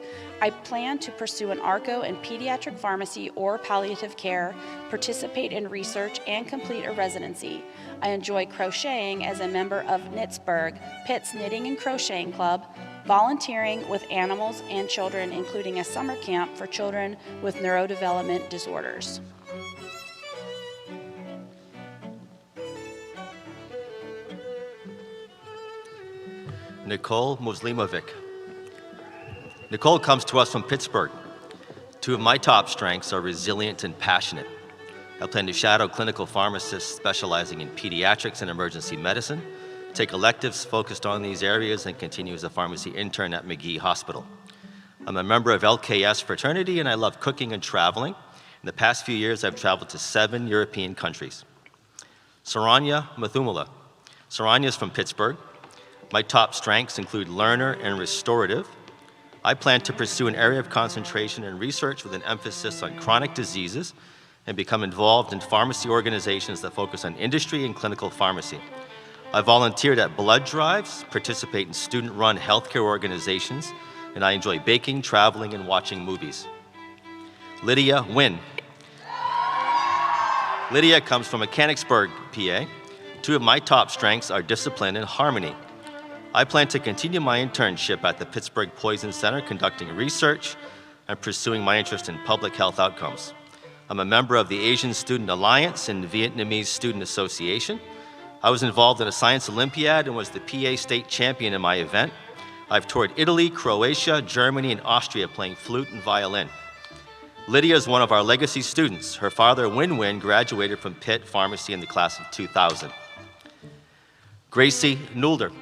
I plan to pursue an ARCO in pediatric pharmacy or palliative care, participate in research, and complete a residency. I enjoy crocheting as a member of Knitsburg, Pitt's Knitting and Crocheting Club, volunteering with animals and children, including a summer camp for children with neurodevelopment disorders. Nicole Muslimovic. Nicole comes to us from Pittsburgh. Two of my top strengths are resilient and passionate. I plan to shadow clinical pharmacists specializing in pediatrics and emergency medicine, take electives focused on these areas, and continue as a pharmacy intern at McGee Hospital. I'm a member of LKS fraternity, and I love cooking and traveling. In the past few years, I've traveled to 7 European countries. Saranya Mathumala. Saranya is from Pittsburgh. My top strengths include learner and restorative. I plan to pursue an area of concentration and research with an emphasis on chronic diseases and become involved in pharmacy organizations that focus on industry and clinical pharmacy. I volunteered at blood drives, participate in student-run healthcare organizations, and I enjoy baking, traveling, and watching movies. Lydia Wynn. Lydia comes from Mechanicsburg, PA. Two of my top strengths are discipline and harmony. I plan to continue my internship at the Pittsburgh Poison Center conducting research, and pursuing my interest in public health outcomes. I'm a member of the Asian Student Alliance and Vietnamese Student Association. I was involved in a science Olympiad and was the PA state champion in my event. I've toured Italy, Croatia, Germany, and Austria playing flute and violin. Lydia is one of our legacy students. Her father, Win-Win, graduated from Pitt Pharmacy in the class of 2000. Gracie Nulder.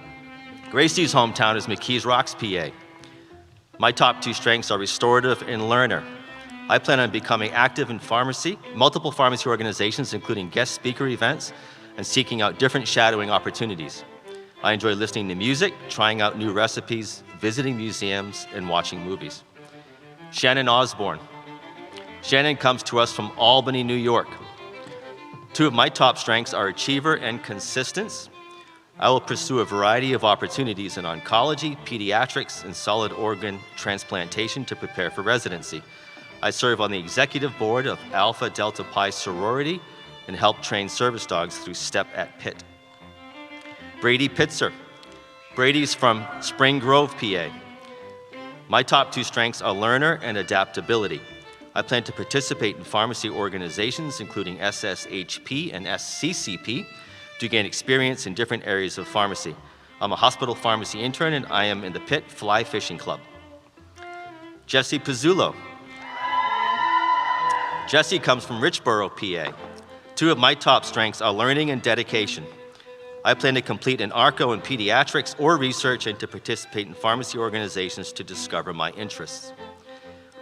Gracie's hometown is McKees Rocks, PA. My top two strengths are restorative and learner. I plan on becoming active in pharmacy, multiple pharmacy organizations, including guest speaker events, and seeking out different shadowing opportunities. I enjoy listening to music, trying out new recipes, visiting museums, and watching movies. Shannon Osborne. Shannon comes to us from Albany, New York. Two of my top strengths are achiever and consistence. I will pursue a variety of opportunities in oncology, pediatrics, and solid organ transplantation to prepare for residency. I serve on the executive board of Alpha Delta Pi sorority and help train service dogs through STEP at Pitt. Brady Pitzer. Brady's from Spring Grove, PA. My top two strengths are learner and adaptability. I plan to participate in pharmacy organizations, including SSHP and SCCP, to gain experience in different areas of pharmacy. I'm a hospital pharmacy intern, and I am in the Pitt Fly Fishing Club. Jesse Pizzulo. Jesse comes from Richboro, PA. Two of my top strengths are learning and dedication. I plan to complete an ARCO in pediatrics or research and to participate in pharmacy organizations to discover my interests.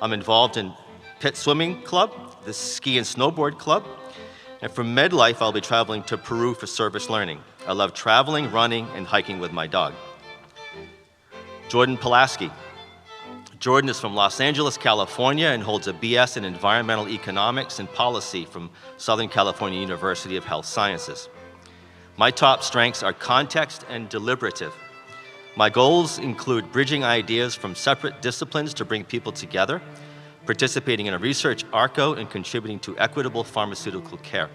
I'm involved in Pitt Swimming Club, the Ski and Snowboard Club, and for MedLife, I'll be traveling to Peru for service learning. I love traveling, running, and hiking with my dog. Jordan Pulaski. Jordan is from Los Angeles, California, and holds a BS in Environmental Economics and Policy from Southern California University of Health Sciences. My top strengths are context and deliberative. My goals include bridging ideas from separate disciplines to bring people together, participating in a research ARCO, and contributing to equitable pharmaceutical care.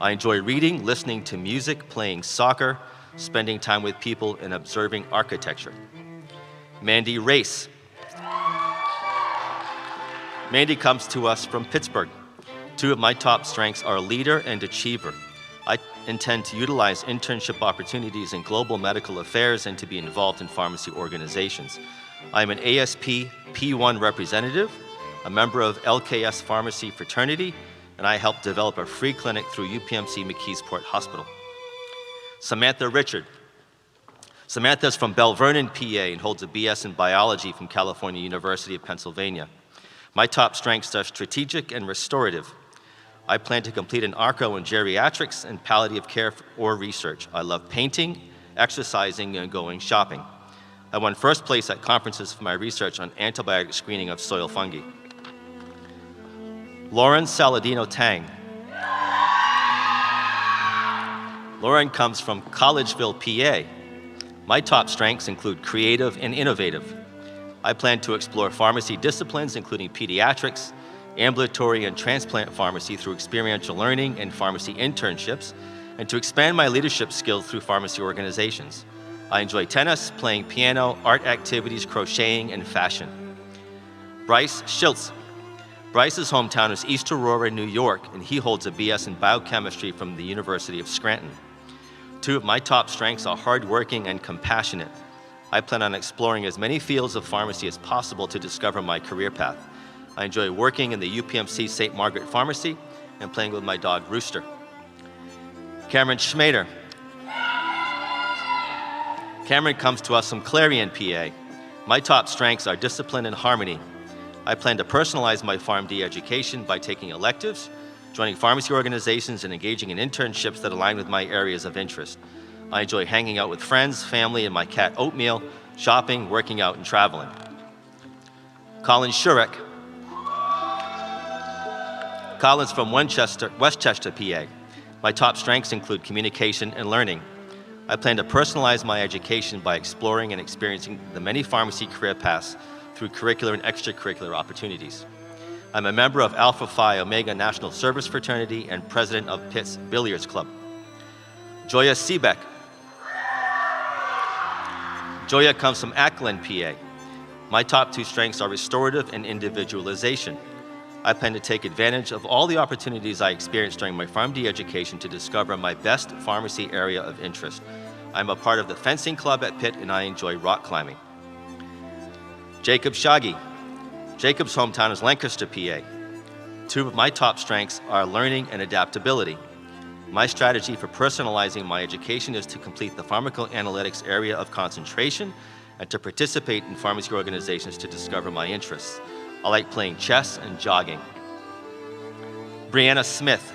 I enjoy reading, listening to music, playing soccer, spending time with people, and observing architecture. Mandy Race. Mandy comes to us from Pittsburgh. Two of my top strengths are leader and achiever. I intend to utilize internship opportunities in global medical affairs and to be involved in pharmacy organizations. I am an ASP P1 representative, a member of LKS Pharmacy Fraternity, and I helped develop a free clinic through UPMC McKeesport Hospital. Samantha Richard. Samantha is from Bell Vernon, PA, and holds a BS in biology from California University of Pennsylvania. My top strengths are strategic and restorative. I plan to complete an ARCO in geriatrics and palliative care or research. I love painting, exercising, and going shopping. I won first place at conferences for my research on antibiotic screening of soil fungi. Lauren Saladino Tang. Lauren comes from Collegeville, PA. My top strengths include creative and innovative. I plan to explore pharmacy disciplines, including pediatrics, ambulatory and transplant pharmacy through experiential learning and pharmacy internships, and to expand my leadership skills through pharmacy organizations. I enjoy tennis, playing piano, art activities, crocheting, and fashion. Bryce Schultz. Bryce's hometown is East Aurora, New York, and he holds a BS in biochemistry from the University of Scranton. Two of my top strengths are hardworking and compassionate. I plan on exploring as many fields of pharmacy as possible to discover my career path. I enjoy working in the UPMC St. Margaret Pharmacy and playing with my dog, Rooster. Cameron Schmader. Cameron comes to us from Clarion, PA. My top strengths are discipline and harmony. I plan to personalize my PharmD education by taking electives, joining pharmacy organizations, and engaging in internships that align with my areas of interest. I enjoy hanging out with friends, family, and my cat Oatmeal, shopping, working out, and traveling. Colin Shurek. Colin's from Westchester, PA. My top strengths include communication and learning. I plan to personalize my education by exploring and experiencing the many pharmacy career paths through curricular and extracurricular opportunities. I'm a member of Alpha Phi Omega National Service Fraternity and president of Pitt's Billiards Club. Joya Seebeck. Joya comes from Ackland, PA. My top 2 strengths are restorative and individualization. I plan to take advantage of all the opportunities I experienced during my PharmD education to discover my best pharmacy area of interest. I'm a part of the fencing club at Pitt and I enjoy rock climbing. Jacob Shaggy. Jacob's hometown is Lancaster, PA. 2 of my top strengths are learning and adaptability. My strategy for personalizing my education is to complete the pharmacoanalytics area of concentration and to participate in pharmacy organizations to discover my interests. I like playing chess and jogging. Brianna Smith.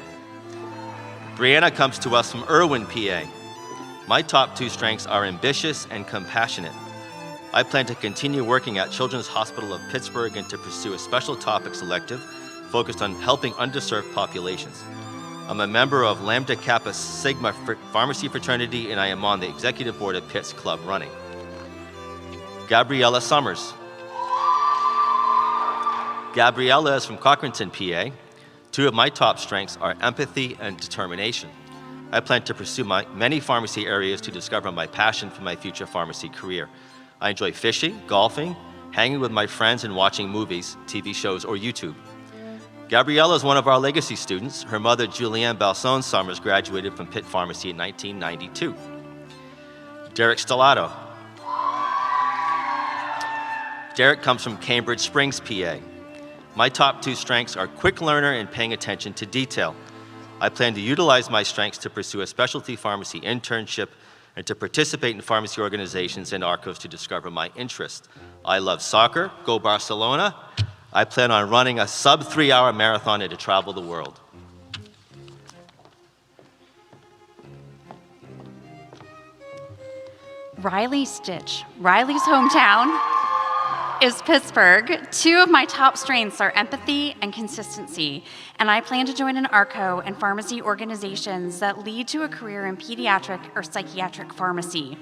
Brianna comes to us from Irwin, PA. My top 2 strengths are ambitious and compassionate. I plan to continue working at Children's Hospital of Pittsburgh and to pursue a special topics elective focused on helping underserved populations. I'm a member of Lambda Kappa Sigma Pharmacy Fraternity and I am on the executive board of Pitt's Club Running. Gabriella Summers. Gabriella is from Cochranton, PA. 2 of my top strengths are empathy and determination. I plan to pursue my many pharmacy areas to discover my passion for my future pharmacy career. I enjoy fishing, golfing, hanging with my friends, and watching movies, TV shows, or YouTube. Gabriella is one of our legacy students. Her mother, Julianne Balsone Summers, graduated from Pitt Pharmacy in 1992. Derek Stellato. Derek comes from Cambridge Springs, PA. My top 2 strengths are quick learner and paying attention to detail. I plan to utilize my strengths to pursue a specialty pharmacy internship and to participate in pharmacy organizations and ARCOs to discover my interests. I love soccer, go Barcelona. I plan on running a sub 3-hour marathon and to travel the world. Riley Stitch. Riley's hometown is Pittsburgh. 2 of my top strengths are empathy and consistency, and I plan to join an ARCO and pharmacy organizations that lead to a career in pediatric or psychiatric pharmacy.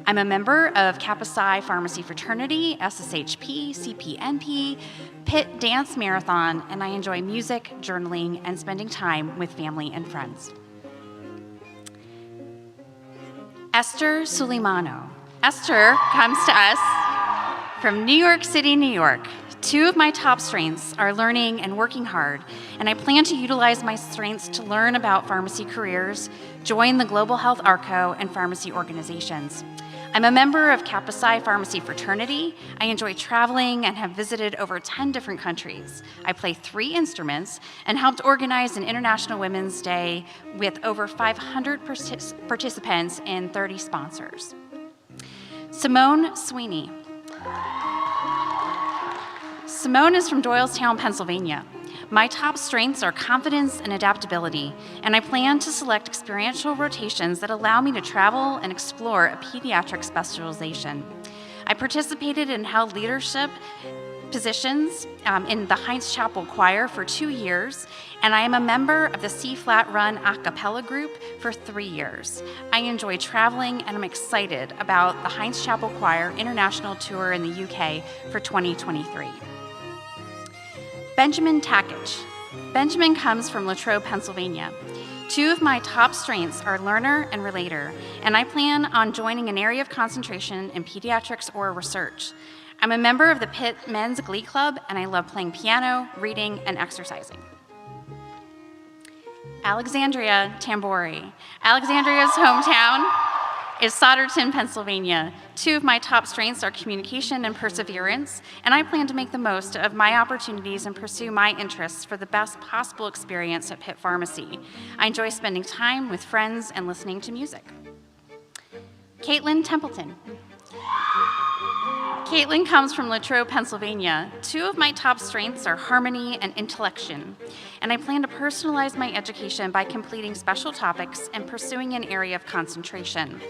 I'm a member of Kappa Psi Pharmacy Fraternity, SSHP, CPNP, Pitt Dance Marathon, and I enjoy music, journaling, and spending time with family and friends. Esther Suleimano. Esther comes to us from New York City, New York. 2 of my top strengths are learning and working hard, and I plan to utilize my strengths to learn about pharmacy careers, join the Global Health ARCO, and pharmacy organizations. I'm a member of Kappa Psi Pharmacy Fraternity. I enjoy traveling and have visited over 10 different countries. I play 3 instruments and helped organize an International Women's Day with over 500 participants and 30 sponsors. Simone Sweeney. Simone is from Doylestown, Pennsylvania. My top strengths are confidence and adaptability, and I plan to select experiential rotations that allow me to travel and explore a pediatric specialization. I participated and held leadership positions in the Heinz Chapel Choir for 2 years, and I am a member of the C-Flat Run a cappella group for 3 years. I enjoy traveling, and I'm excited about the Heinz Chapel Choir International Tour in the UK for 2023. Benjamin Takich. Benjamin comes from Latrobe, Pennsylvania. 2 of my top strengths are learner and relator, and I plan on joining an area of concentration in pediatrics or research. I'm a member of the Pitt Men's Glee Club, and I love playing piano, reading, and exercising. Alexandria Tambori. Alexandria's hometown is Sauderton, Pennsylvania. 2 of my top strengths are communication and perseverance, and I plan to make the most of my opportunities and pursue my interests for the best possible experience at Pitt Pharmacy. I enjoy spending time with friends and listening to music. Caitlin Templeton. Caitlin comes from Latrobe, Pennsylvania. 2 of my top strengths are harmony and intellection, and I plan to personalize my education by completing special topics and pursuing an area of concentration.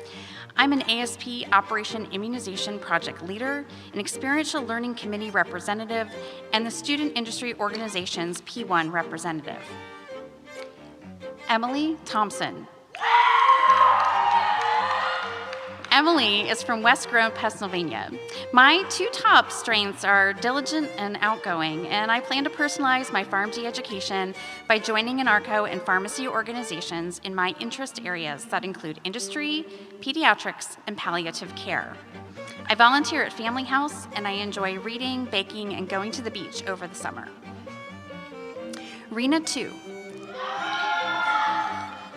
I'm an ASP Operation Immunization Project Leader, an Experiential Learning Committee representative, and the Student Industry Organization's P1 representative. Emily Thompson. Emily is from West Grove, Pennsylvania. My two top strengths are diligent and outgoing, and I plan to personalize my PharmD education by joining an ARCO and pharmacy organizations in my interest areas that include industry, pediatrics, and palliative care. I volunteer at Family House, and I enjoy reading, baking, and going to the beach over the summer. Rena 2.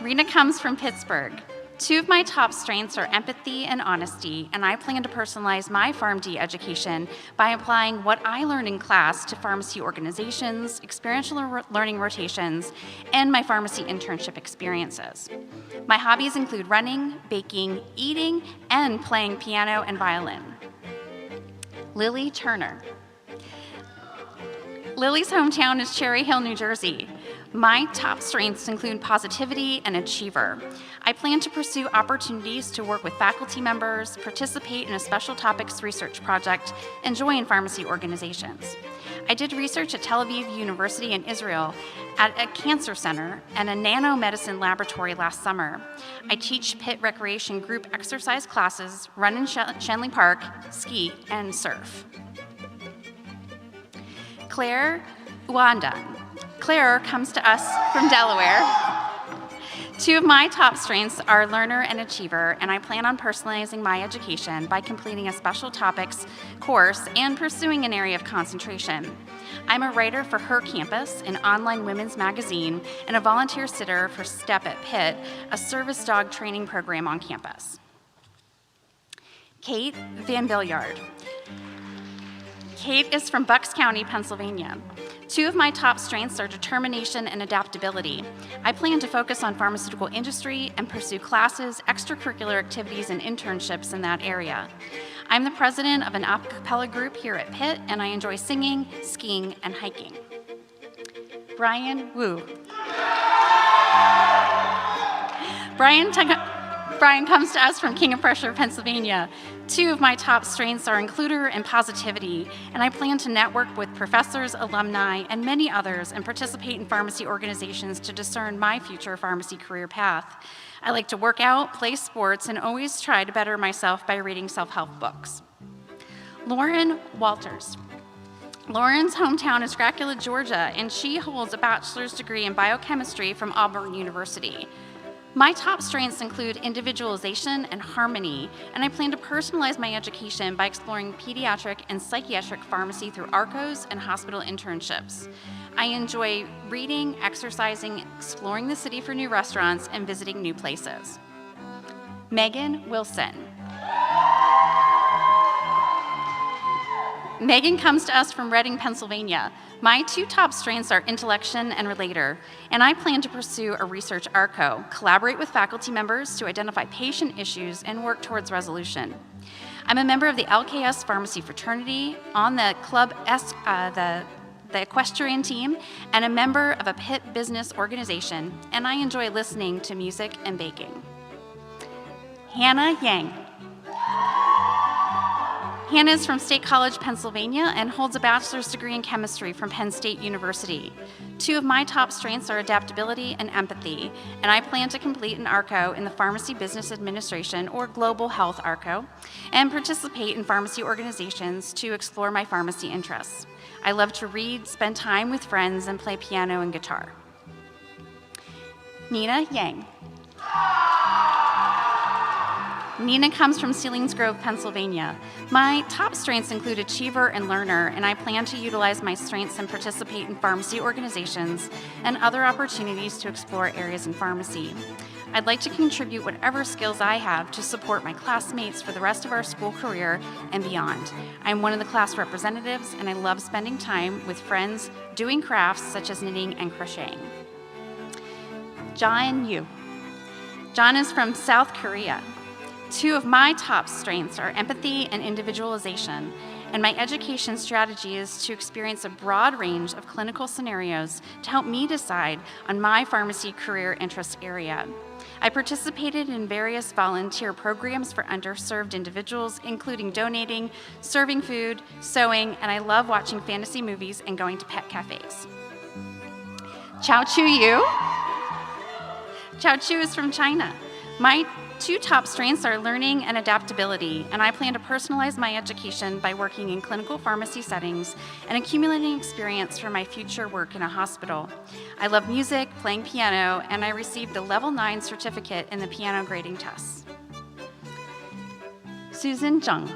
Rena comes from Pittsburgh. Two of my top strengths are empathy and honesty, and I plan to personalize my PharmD education by applying what I learned in class to pharmacy organizations, experiential learning rotations, and my pharmacy internship experiences. My hobbies include running, baking, eating, and playing piano and violin. Lily Turner. Lily's hometown is Cherry Hill, New Jersey. My top strengths include positivity and achiever. I plan to pursue opportunities to work with faculty members, participate in a special topics research project, and join pharmacy organizations. I did research at Tel Aviv University in Israel at a cancer center and a nanomedicine laboratory last summer. I teach Pitt Recreation Group exercise classes, run in Shenley Park, ski, and surf. Claire Uandan. Claire comes to us from Delaware. Two of my top strengths are learner and achiever, and I plan on personalizing my education by completing a special topics course and pursuing an area of concentration. I'm a writer for Her Campus, an online women's magazine, and a volunteer sitter for STEP at Pitt, a service dog training program on campus. Kate Van Billiard. Kate is from Bucks County, Pennsylvania. Two of my top strengths are determination and adaptability. I plan to focus on pharmaceutical industry and pursue classes, extracurricular activities, and internships in that area. I'm the president of an a cappella group here at Pitt, and I enjoy singing, skiing, and hiking. Brian Wu. Brian comes to us from King of Prussia, Pennsylvania. Two of my top strengths are includer and positivity, and I plan to network with professors, alumni, and many others and participate in pharmacy organizations to discern my future pharmacy career path. I like to work out, play sports, and always try to better myself by reading self-help books. Lauren Walters. Lauren's hometown is Dracula, Georgia, and she holds a bachelor's degree in biochemistry from Auburn University. My top strengths include individualization and harmony, and I plan to personalize my education by exploring pediatric and psychiatric pharmacy through ARCOs and hospital internships. I enjoy reading, exercising, exploring the city for new restaurants, and visiting new places. Megan Wilson. Megan comes to us from Reading, Pennsylvania. My two top strengths are intellection and relator, and I plan to pursue a research ARCO, collaborate with faculty members to identify patient issues and work towards resolution. I'm a member of the LKS Pharmacy Fraternity, on the Club S, the equestrian team, and a member of a Pitt business organization, and I enjoy listening to music and baking. Hannah Yang. Hannah is from State College, Pennsylvania, and holds a bachelor's degree in chemistry from Penn State University. Two of my top strengths are adaptability and empathy, and I plan to complete an ARCO in the Pharmacy Business Administration, or Global Health ARCO, and participate in pharmacy organizations to explore my pharmacy interests. I love to read, spend time with friends, and play piano and guitar. Nina Yang. Nina comes from Selinsgrove, Pennsylvania. My top strengths include achiever and learner, and I plan to utilize my strengths and participate in pharmacy organizations and other opportunities to explore areas in pharmacy. I'd like to contribute whatever skills I have to support my classmates for the rest of our school career and beyond. I'm one of the class representatives, and I love spending time with friends doing crafts such as knitting and crocheting. John Yu. John is from South Korea. Two of my top strengths are empathy and individualization, and my education strategy is to experience a broad range of clinical scenarios to help me decide on my pharmacy career interest area. I participated in various volunteer programs for underserved individuals, including donating, serving food, sewing, and I love watching fantasy movies and going to pet cafes. Chao Chu Yu. Chao Chu is from China. My Two top strengths are learning and adaptability, and I plan to personalize my education by working in clinical pharmacy settings and accumulating experience for my future work in a hospital. I love music, playing piano, and I received a level 9 certificate in the piano grading tests. Susan Jung.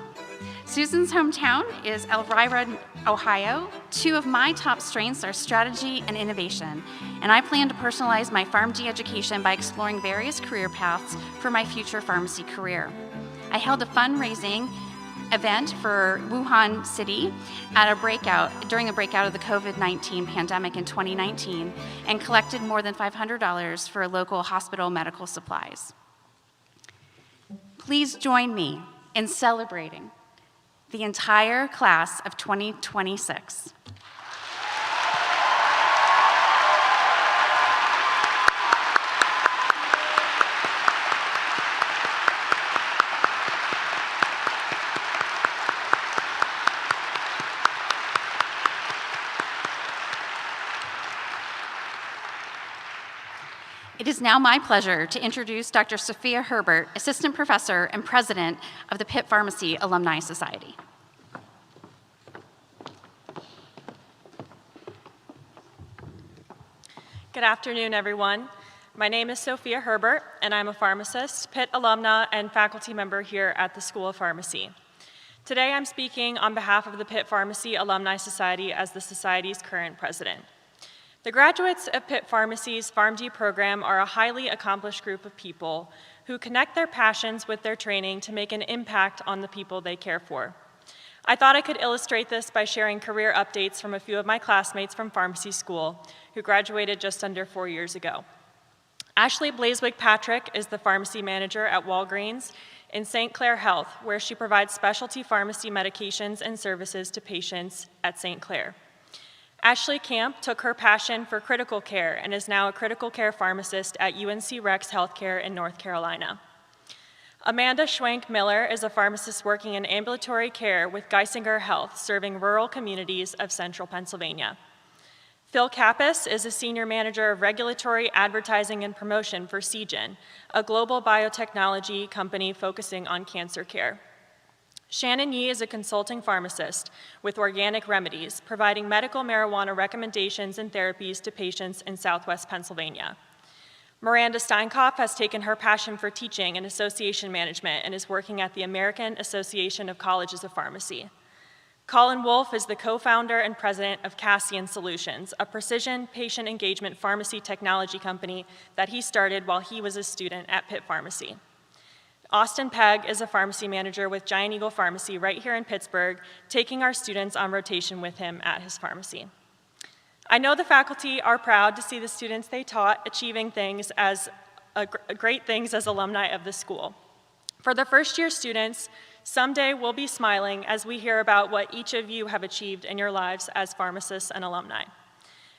Susan's hometown is Elvira, Ohio. Two of my top strengths are strategy and innovation, and I plan to personalize my PharmD education by exploring various career paths for my future pharmacy career. I held a fundraising event for Wuhan City during a breakout of the COVID-19 pandemic in 2019 and collected more than $500 for local hospital medical supplies. Please join me in celebrating the entire class of 2026. It is now my pleasure to introduce Dr. Sophia Herbert, Assistant Professor and President of the Pitt Pharmacy Alumni Society. Good afternoon, everyone. My name is Sophia Herbert, and I'm a pharmacist, Pitt alumna, and faculty member here at the School of Pharmacy. Today, I'm speaking on behalf of the Pitt Pharmacy Alumni Society as the Society's current president. The graduates of Pitt Pharmacy's PharmD program are a highly accomplished group of people who connect their passions with their training to make an impact on the people they care for. I thought I could illustrate this by sharing career updates from a few of my classmates from pharmacy school who graduated just under 4 years ago. Ashley Blaiswick-Patrick is the pharmacy manager at Walgreens in St. Clair Health, where she provides specialty pharmacy medications and services to patients at St. Clair. Ashley Camp took her passion for critical care and is now a critical care pharmacist at UNC Rex Healthcare in North Carolina. Amanda Schwenk-Miller is a pharmacist working in ambulatory care with Geisinger Health, serving rural communities of central Pennsylvania. Phil Kappas is a senior manager of regulatory advertising and promotion for Seagen, a global biotechnology company focusing on cancer care. Shannon Yee is a consulting pharmacist with Organic Remedies, providing medical marijuana recommendations and therapies to patients in Southwest Pennsylvania. Miranda Steinkopf has taken her passion for teaching and association management and is working at the American Association of Colleges of Pharmacy. Colin Wolfe is the co-founder and president of Cassian Solutions, a precision patient engagement pharmacy technology company that he started while he was a student at Pitt Pharmacy. Austin Pegg is a pharmacy manager with Giant Eagle Pharmacy right here in Pittsburgh, taking our students on rotation with him at his pharmacy. I know the faculty are proud to see the students they taught achieving great things as alumni of the school. For the first-year students, someday we'll be smiling as we hear about what each of you have achieved in your lives as pharmacists and alumni.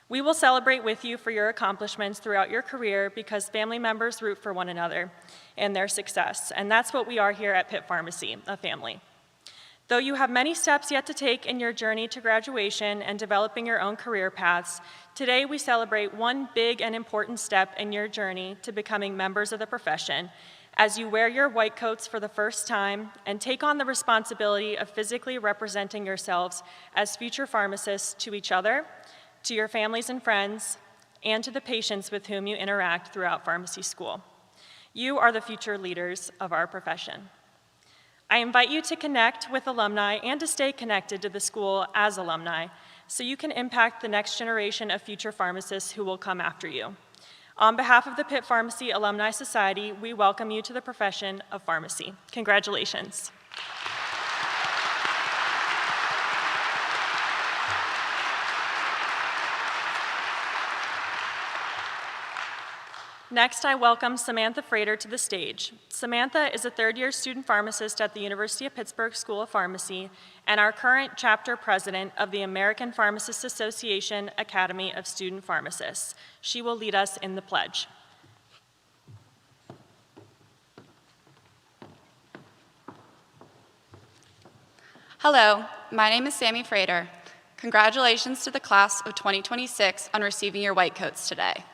We will celebrate with you for your accomplishments throughout your career because family members root for one another and their success, and that's what we are here at Pitt Pharmacy, a family. Though you have many steps yet to take in your journey to graduation and developing your own career paths, today we celebrate one big and important step in your journey to becoming members of the profession as you wear your white coats for the first time and take on the responsibility of physically representing yourselves as future pharmacists to each other, to your families and friends, and to the patients with whom you interact throughout pharmacy school. You are the future leaders of our profession. I invite you to connect with alumni and to stay connected to the school as alumni so you can impact the next generation of future pharmacists who will come after you. On behalf of the Pitt Pharmacy Alumni Society, we welcome you to the profession of pharmacy. Congratulations. Next, I welcome Samantha Frater to the stage. Samantha is a third-year student pharmacist at the University of Pittsburgh School of Pharmacy and our current chapter president of the American Pharmacists Association Academy of Student Pharmacists. She will lead us in the pledge. Hello, my name is Sammy Frater. Congratulations to the class of 2026 on receiving your white coats today.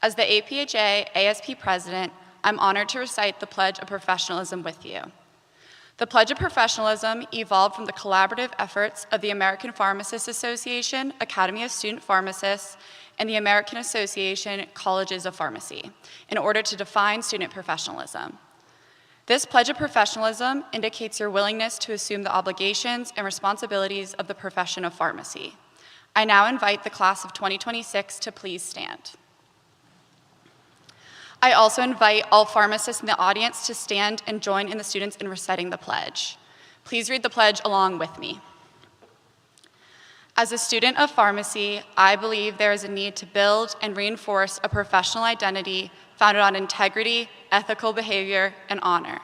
As the APHA ASP president, I'm honored to recite the Pledge of Professionalism with you. The Pledge of Professionalism evolved from the collaborative efforts of the American Pharmacists Association, Academy of Student Pharmacists, and the American Association Colleges of Pharmacy in order to define student professionalism. This Pledge of Professionalism indicates your willingness to assume the obligations and responsibilities of the profession of pharmacy. I now invite the class of 2026 to please stand. I also invite all pharmacists in the audience to stand and join in the students in reciting the pledge. Please read the pledge along with me. As a student of pharmacy, I believe there is a need to build and reinforce a professional identity founded on integrity, ethical behavior, and honor.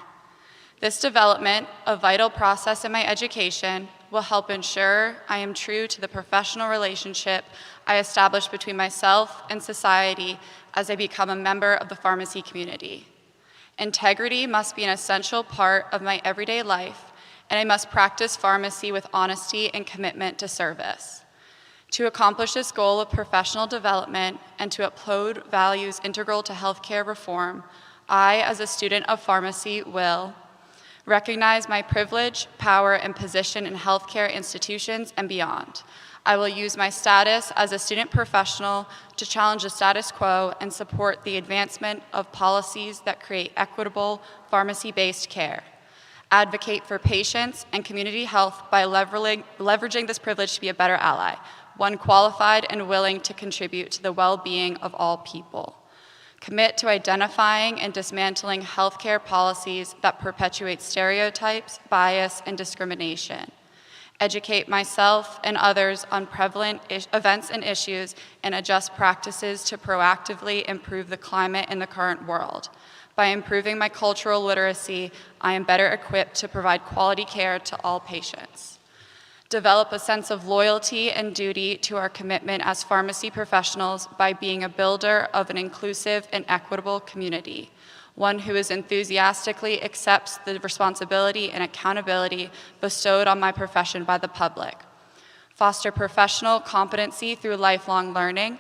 This development, a vital process in my education, will help ensure I am true to the professional relationship I establish between myself and society as I become a member of the pharmacy community. Integrity must be an essential part of my everyday life, and I must practice pharmacy with honesty and commitment to service. To accomplish this goal of professional development and to uphold values integral to healthcare reform, I, as a student of pharmacy, will recognize my privilege, power, and position in healthcare institutions and beyond. I will use my status as a student professional to challenge the status quo and support the advancement of policies that create equitable pharmacy-based care. Advocate for patients and community health by leveraging this privilege to be a better ally, one qualified and willing to contribute to the well-being of all people. Commit to identifying and dismantling healthcare policies that perpetuate stereotypes, bias, and discrimination. Educate myself and others on prevalent events and issues and adjust practices to proactively improve the climate in the current world. By improving my cultural literacy, I am better equipped to provide quality care to all patients. Develop a sense of loyalty and duty to our commitment as pharmacy professionals by being a builder of an inclusive and equitable community, one who enthusiastically accepts the responsibility and accountability bestowed on my profession by the public. Foster professional competency through lifelong learning.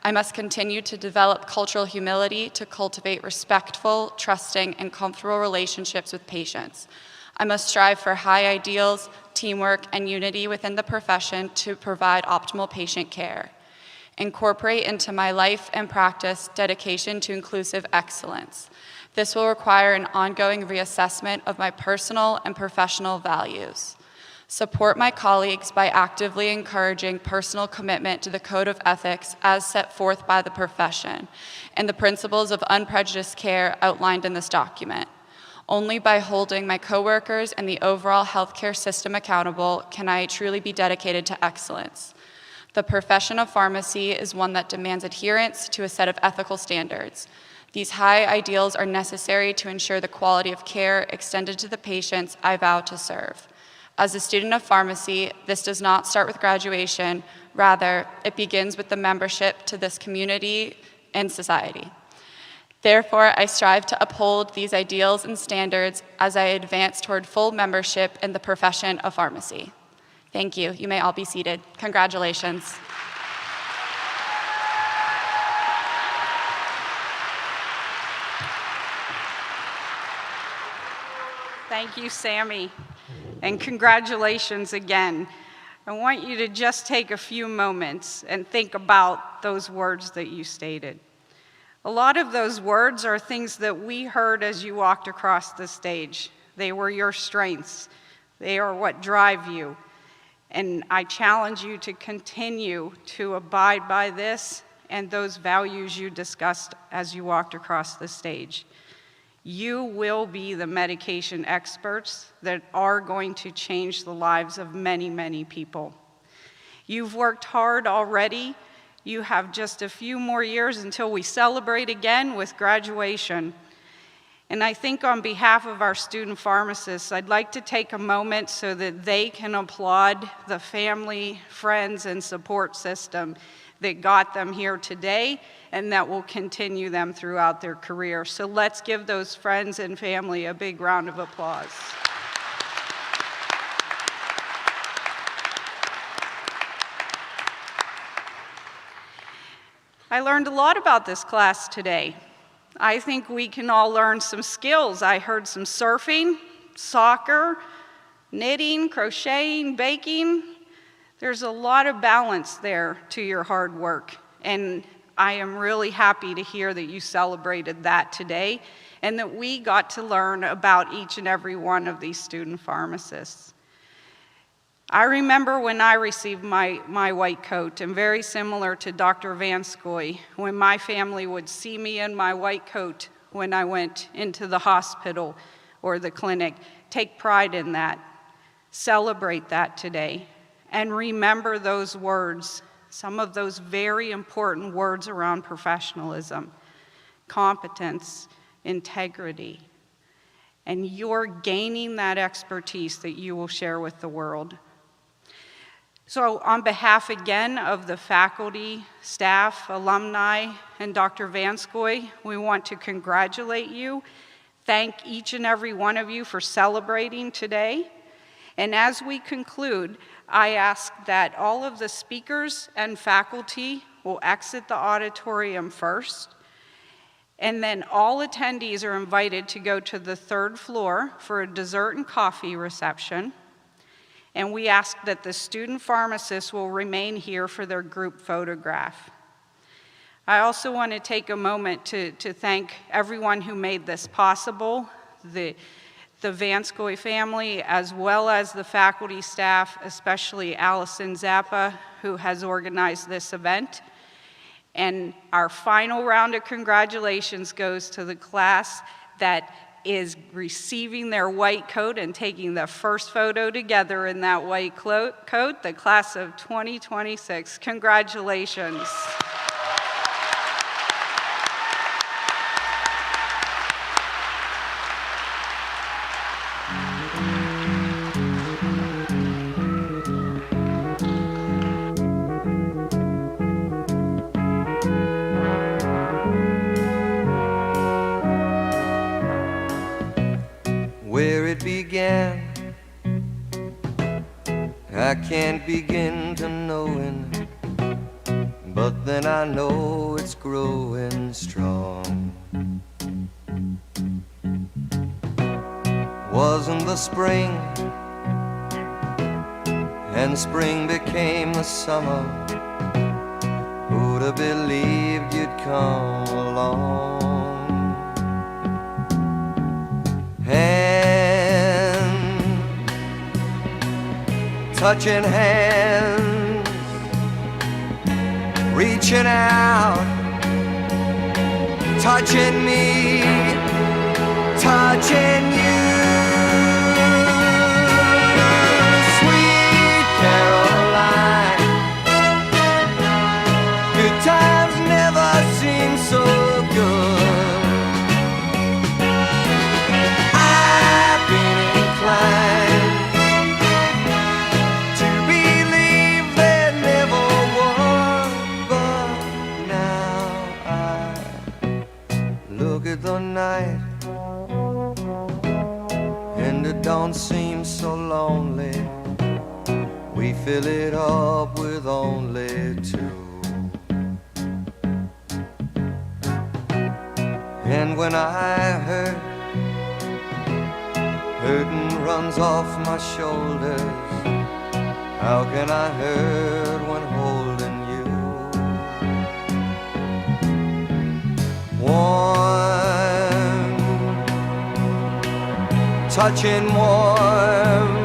I must continue to develop cultural humility to cultivate respectful, trusting, and comfortable relationships with patients. I must strive for high ideals, teamwork, and unity within the profession to provide optimal patient care. Incorporate into my life and practice dedication to inclusive excellence. This will require an ongoing reassessment of my personal and professional values. Support my colleagues by actively encouraging personal commitment to the code of ethics as set forth by the profession and the principles of unprejudiced care outlined in this document. Only by holding my coworkers and the overall healthcare system accountable can I truly be dedicated to excellence. The profession of pharmacy is one that demands adherence to a set of ethical standards. These high ideals are necessary to ensure the quality of care extended to the patients I vow to serve. As a student of pharmacy, this does not start with graduation. Rather, it begins with the membership to this community and society. Therefore, I strive to uphold these ideals and standards as I advance toward full membership in the profession of pharmacy. Thank you. You may all be seated. Congratulations. Thank you, Sammy, and congratulations again. I want you to just take a few moments and think about those words that you stated. A lot of those words are things that we heard as you walked across the stage. They were your strengths. They are what drive you. And I challenge you to continue to abide by this and those values you discussed as you walked across the stage. You will be the medication experts that are going to change the lives of many, many people. You've worked hard already. You have just a few more years until we celebrate again with graduation. And I think on behalf of our student pharmacists, I'd like to take a moment so that they can applaud the family, friends, and support system that got them here today and that will continue them throughout their career. So let's give those friends and family a big round of applause. I learned a lot about this class today. I think we can all learn some skills. I heard some surfing, soccer, knitting, crocheting, baking. There's a lot of balance there to your hard work, and I am really happy to hear that you celebrated that today and that we got to learn about each and every one of these student pharmacists. I remember when I received my white coat, and very similar to Dr. Vanscoy, when my family would see me in my white coat when I went into the hospital or the clinic. Take pride in that. Celebrate that today. And remember those words, some of those very important words around professionalism, competence, integrity. And you're gaining that expertise that you will share with the world. So on behalf again of the faculty, staff, alumni, and Dr. Vanscoy, we want to congratulate you, thank each and every one of you for celebrating today. And as we conclude, I ask that all of the speakers and faculty will exit the auditorium first, and then all attendees are invited to go to the third floor for a dessert and coffee reception. And we ask that the student pharmacists will remain here for their group photograph. I also want to take a moment to thank everyone who made this possible, the Vanscoy family, as well as the faculty staff, especially Allison Zappa, who has organized this event. And our final round of congratulations goes to the class that is receiving their white coat and taking the first photo together in that white coat, the class of 2026. Congratulations. Where it began, I can't begin to knowing, but then I know it's growing strong. Wasn't the spring, and spring became the summer. Who'd have believed you'd come along? Touching hands, reaching out, touching me, touching you. Sweet Caroline, good times never seem so good. I've been inclined the night, and it don't seem so lonely. We fill it up with only two. And when I hurt, hurting runs off my shoulders. How can I hurt when holding you? Warm, touching warm,